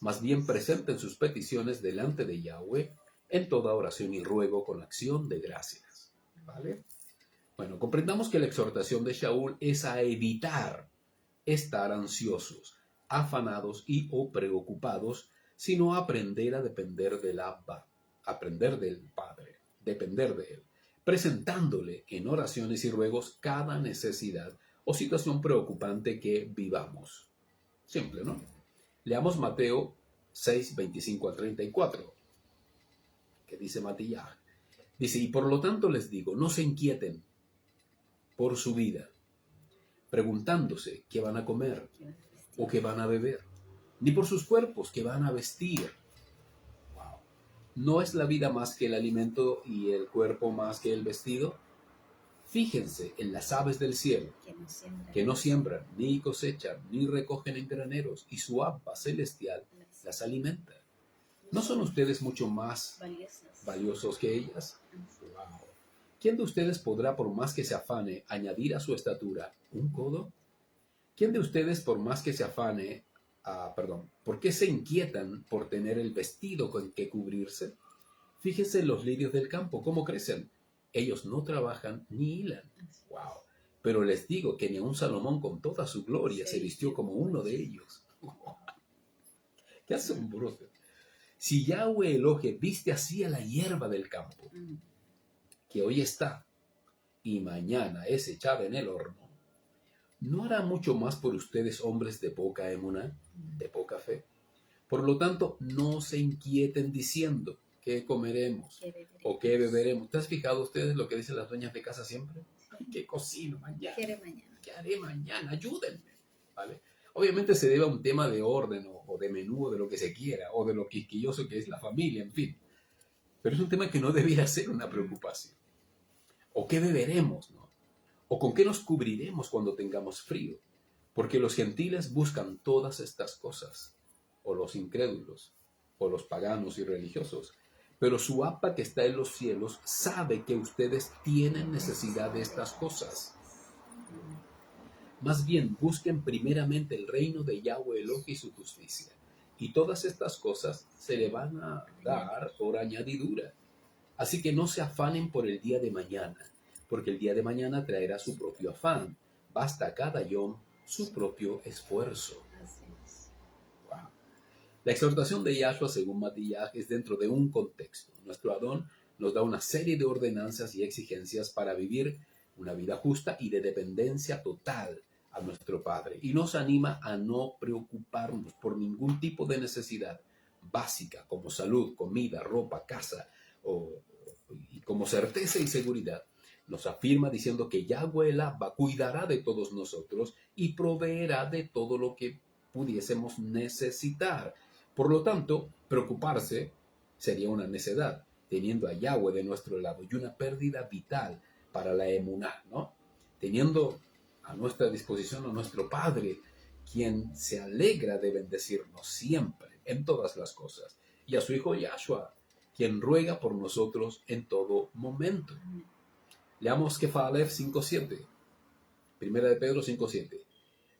más bien presenten sus peticiones delante de Yahweh en toda oración y ruego con acción de gracias. ¿Vale? Bueno, comprendamos que la exhortación de Shaul es a evitar estar ansiosos, afanados y o preocupados, sino a aprender a depender del Abba, aprender del Padre, depender de Él, presentándole en oraciones y ruegos cada necesidad o situación preocupante que vivamos. Simple, ¿no? Leamos Mateo 6:25-34, que dice Matías. Dice, y por lo tanto les digo, no se inquieten por su vida, preguntándose qué van a comer o qué van a beber, ni por sus cuerpos qué van a vestir. Wow. ¿No es la vida más que el alimento y el cuerpo más que el vestido? Fíjense en las aves del cielo, que no siembran, ni cosechan, ni recogen en graneros, y su Abba celestial las alimenta. ¿No son ustedes mucho más Valiosas. valiosos que ellas? Wow. ¿Quién de ustedes podrá, por más que se afane, añadir a su estatura un codo? ¿Quién de ustedes, por más que se afane, por qué se inquietan por tener el vestido con que cubrirse? Fíjense en los lirios del campo, cómo crecen. Ellos no trabajan ni hilan. Wow. Pero les digo que ni aun Salomón con toda su gloria se vistió como uno de ellos. Qué asombroso. Si Yahweh Elohim viste así a la hierba del campo, que hoy está y mañana es echada en el horno, ¿no hará mucho más por ustedes, hombres de poca emuná, de poca fe? Por lo tanto, no se inquieten diciendo qué comeremos o qué beberemos. ¿Te has fijado ustedes lo que dicen las dueñas de casa siempre? ¿Qué cocino mañana? ¿Qué haré mañana? Ayúdenme. ¿Vale? Obviamente se debe a un tema de orden o de menú o de lo que se quiera o de lo quisquilloso que es la familia, en fin. Pero es un tema que no debiera ser una preocupación. ¿O qué beberemos, no? ¿O con qué nos cubriremos cuando tengamos frío? Porque los gentiles buscan todas estas cosas, o los incrédulos, o los paganos y religiosos. Pero su Abba que está en los cielos sabe que ustedes tienen necesidad de estas cosas. Más bien, busquen primeramente el reino de Yahweh Elohim y su justicia. Y todas estas cosas se le van a dar por añadidura. Así que no se afanen por el día de mañana, porque el día de mañana traerá su propio afán. Basta a cada yom su propio esfuerzo. Wow. La exhortación de Yahshua, según Matillaj, es dentro de un contexto. Nuestro Adón nos da una serie de ordenanzas y exigencias para vivir una vida justa y de dependencia total a nuestro Padre. Y nos anima a no preocuparnos por ningún tipo de necesidad básica, como salud, comida, ropa, casa, y como certeza y seguridad. Nos afirma diciendo que Yahweh el Abba cuidará de todos nosotros y proveerá de todo lo que pudiésemos necesitar. Por lo tanto, preocuparse sería una necedad, teniendo a Yahweh de nuestro lado y una pérdida vital para la emuná, ¿no? Teniendo a nuestra disposición a nuestro Padre, quien se alegra de bendecirnos siempre, en todas las cosas, y a su Hijo Yahshua, quien ruega por nosotros en todo momento. Leamos Kefalef 5.7, Primera de Pedro 5.7.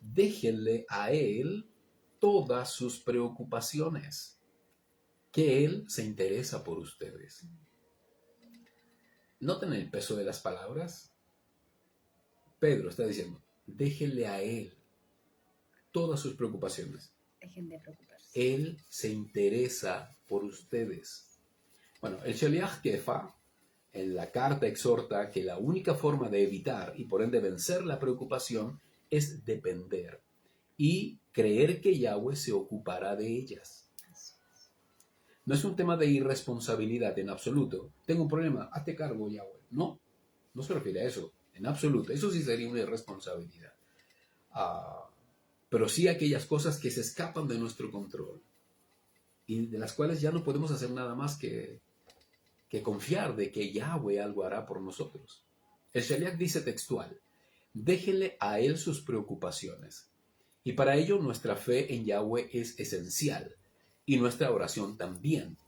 Déjenle a Él todas sus preocupaciones, que Él se interesa por ustedes. ¿Noten el peso de las palabras? Pedro está diciendo, déjenle a Él todas sus preocupaciones. Dejen de preocuparse. Él se interesa por ustedes. Bueno, el Sheliach Kefa en la carta exhorta que la única forma de evitar y por ende vencer la preocupación es depender y creer que Yahweh se ocupará de ellas. No es un tema de irresponsabilidad en absoluto. Tengo un problema, hazte cargo, Yahweh. No, no se refiere a eso, en absoluto. Eso sí sería una irresponsabilidad. Pero sí aquellas cosas que se escapan de nuestro control y de las cuales ya no podemos hacer nada más que confiar de que Yahweh algo hará por nosotros. El Shaliach dice textual, déjenle a Él sus preocupaciones. Y para ello nuestra fe en Yahweh es esencial y nuestra oración también.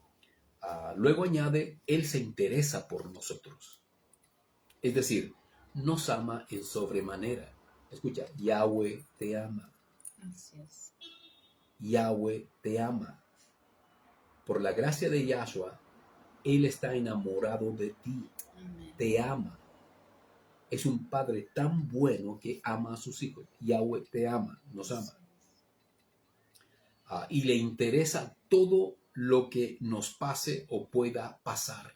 Luego añade, Él se interesa por nosotros. Es decir, nos ama en sobremanera. Escucha, Yahweh te ama. Así es. Yahweh te ama. Por la gracia de Yahshua, Él está enamorado de ti. Amén. Te ama. Es un padre tan bueno que ama a sus hijos. Yahweh te ama, nos ama. Y le interesa todo lo que nos pase o pueda pasar.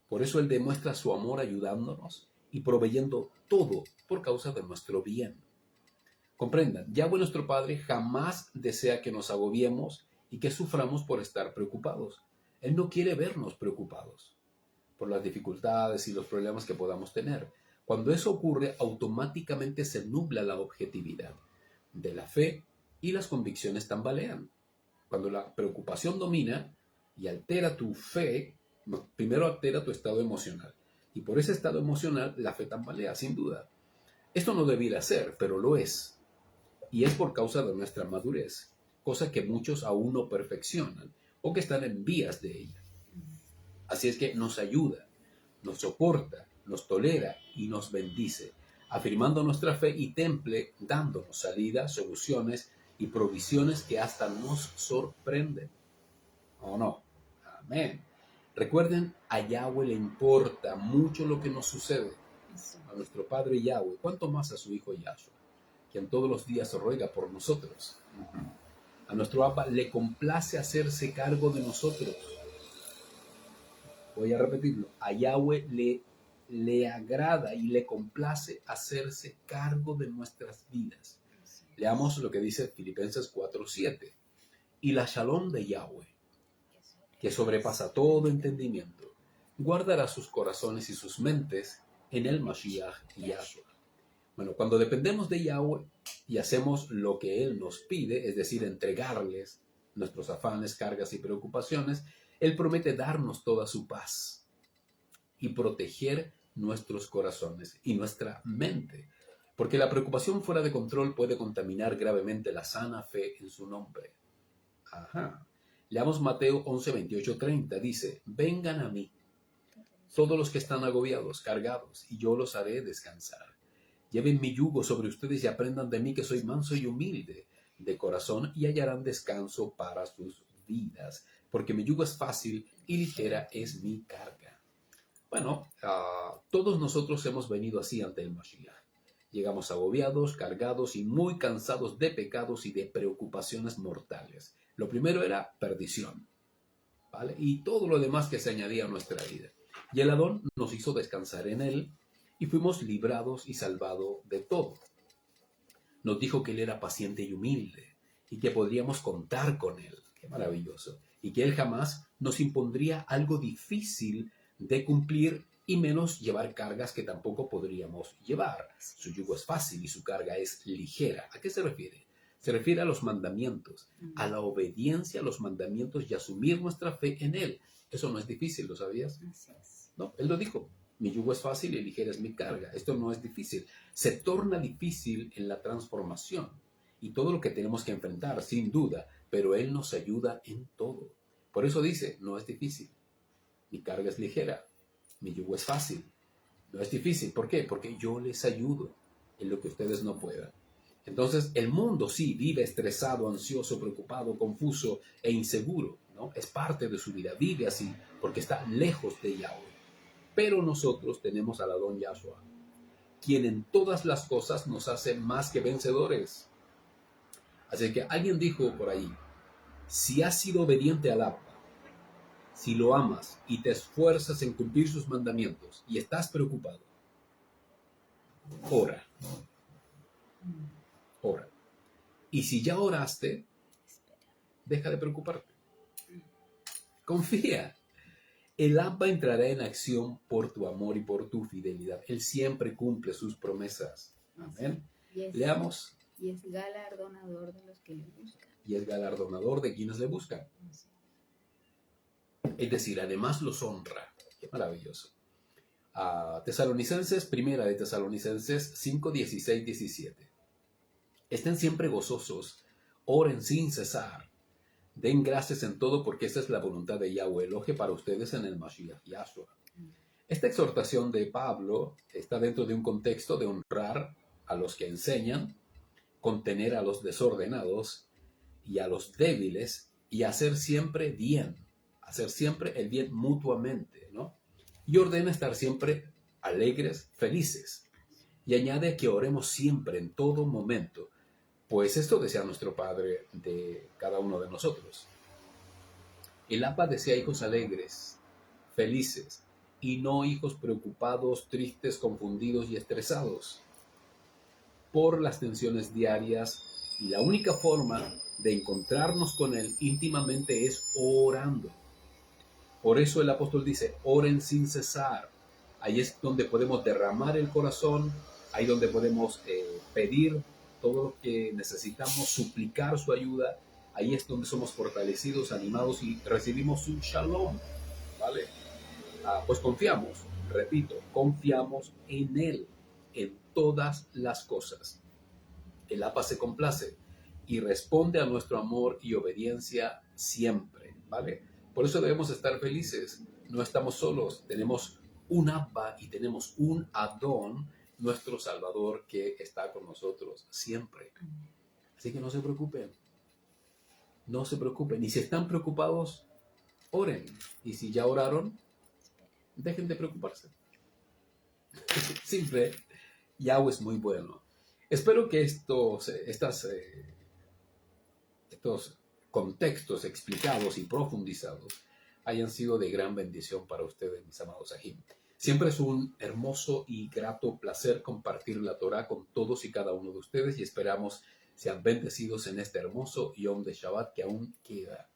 Por eso Él demuestra su amor ayudándonos y proveyendo todo por causa de nuestro bien. Comprendan, Yahweh nuestro Padre jamás desea que nos agobiemos y que suframos por estar preocupados. Él no quiere vernos preocupados por las dificultades y los problemas que podamos tener. Cuando eso ocurre, automáticamente se nubla la objetividad de la fe y las convicciones tambalean. Cuando la preocupación domina y altera tu fe, primero altera tu estado emocional. Y por ese estado emocional, la fe tambalea, sin duda. Esto no debiera ser, pero lo es. Y es por causa de nuestra madurez. cosa que muchos aún no perfeccionan o que están en vías de ella. Así es que nos ayuda, nos soporta, nos tolera y nos bendice, afirmando nuestra fe y temple, dándonos salida, soluciones y provisiones que hasta nos sorprenden. ¿O no? Amén. Recuerden, a Yahweh le importa mucho lo que nos sucede. A nuestro Padre Yahweh, cuánto más a su Hijo Yahshua, quien todos los días ruega por nosotros. A nuestro Abba le complace hacerse cargo de nosotros. Voy a repetirlo. A Yahweh le agrada y le complace hacerse cargo de nuestras vidas. Leamos lo que dice Filipenses 4:7. Y la shalom de Yahweh, que sobrepasa todo entendimiento, guardará sus corazones y sus mentes en el Mashiach Yahshua. Bueno, cuando dependemos de Yahweh y hacemos lo que Él nos pide, es decir, entregarles nuestros afanes, cargas y preocupaciones, Él promete darnos toda su paz y proteger nuestros corazones y nuestra mente, porque la preocupación fuera de control puede contaminar gravemente la sana fe en su nombre. Ajá. Leamos Mateo 11:28-30. Dice, vengan a mí, todos los que están agobiados, cargados, y yo los haré descansar. Lleven mi yugo sobre ustedes y aprendan de mí, que soy manso y humilde de corazón, y hallarán descanso para sus vidas, porque mi yugo es fácil y ligera es mi carga. Bueno, todos nosotros hemos venido así ante el Mashiach. Llegamos agobiados, cargados y muy cansados de pecados y de preocupaciones mortales. Lo primero era perdición, ¿vale? Y todo lo demás que se añadía a nuestra vida. Y el Adón nos hizo descansar en él y fuimos librados y salvados de todo. Nos dijo que él era paciente y humilde y que podríamos contar con él. ¡Qué maravilloso! Y que él jamás nos impondría algo difícil de cumplir y menos llevar cargas que tampoco podríamos llevar. Su yugo es fácil y su carga es ligera. ¿A qué se refiere? Se refiere a los mandamientos, a la obediencia a los mandamientos y asumir nuestra fe en él. Eso no es difícil, ¿lo sabías? No, él lo dijo. Mi yugo es fácil y ligera es mi carga. Esto no es difícil. Se torna difícil en la transformación y todo lo que tenemos que enfrentar, sin duda, pero él nos ayuda en todo. Por eso dice, no es difícil. Mi carga es ligera. Mi yugo es fácil. No es difícil. ¿Por qué? Porque yo les ayudo en lo que ustedes no puedan. Entonces, el mundo sí vive estresado, ansioso, preocupado, confuso e inseguro, ¿no? Es parte de su vida. Vive así porque está lejos de Yahweh. Pero nosotros tenemos al Adón Yahshua, quien en todas las cosas nos hace más que vencedores. Así que alguien dijo por ahí, si has sido obediente al Abba, si lo amas y te esfuerzas en cumplir sus mandamientos y estás preocupado, ora. Ora. Y si ya oraste, deja de preocuparte. Confía. El Abba entrará en acción por tu amor y por tu fidelidad. Él siempre cumple sus promesas. Amén. Leamos. Y es galardonador de los que le buscan. Y es galardonador de quienes le buscan. Es decir, además los honra. Qué maravilloso. Primera de Tesalonicenses 5, 16, 17. Estén siempre gozosos, oren sin cesar, den gracias en todo porque esta es la voluntad de Yahweh Elohim para ustedes en el Mashiach Yahshua. Esta exhortación de Pablo está dentro de un contexto de honrar a los que enseñan, contener a los desordenados y a los débiles y hacer siempre el bien mutuamente, ¿no? Y ordena estar siempre alegres, felices. Y añade que oremos siempre, en todo momento, pues esto desea nuestro Padre de cada uno de nosotros. El Abba desea hijos alegres, felices, y no hijos preocupados, tristes, confundidos y estresados por las tensiones diarias. Y la única forma de encontrarnos con Él íntimamente es orando. Por eso el apóstol dice, oren sin cesar. Ahí es donde podemos derramar el corazón, ahí donde podemos pedir todo lo que necesitamos, suplicar su ayuda. Ahí es donde somos fortalecidos, animados y recibimos su shalom, ¿vale? Pues confiamos, repito, confiamos en Él, en todas las cosas. El Abba se complace y responde a nuestro amor y obediencia siempre, ¿vale? Por eso debemos estar felices. No estamos solos, tenemos un Abba y tenemos un Adón, nuestro Salvador, que está con nosotros siempre. Así que no se preocupen, no se preocupen. Y si están preocupados, oren. Y si ya oraron, dejen de preocuparse. Simple, Yahweh es muy bueno. Espero que estos contextos explicados y profundizados hayan sido de gran bendición para ustedes, mis amados Ajim. Siempre es un hermoso y grato placer compartir la Torah con todos y cada uno de ustedes y esperamos sean bendecidos en este hermoso Yom de Shabbat que aún queda.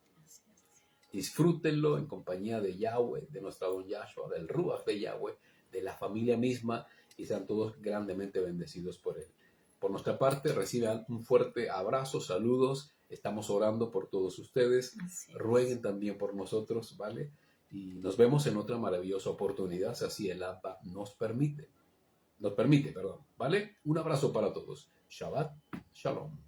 Disfrútenlo en compañía de Yahweh, de nuestra Don Yahshua, del Ruach de Yahweh, de la familia misma y sean todos grandemente bendecidos por él. Por nuestra parte, reciban un fuerte abrazo, saludos. Estamos orando por todos ustedes. Rueguen también por nosotros, ¿vale? Y nos vemos en otra maravillosa oportunidad, si así el Abba nos permite, ¿vale? Un abrazo para todos. Shabbat Shalom.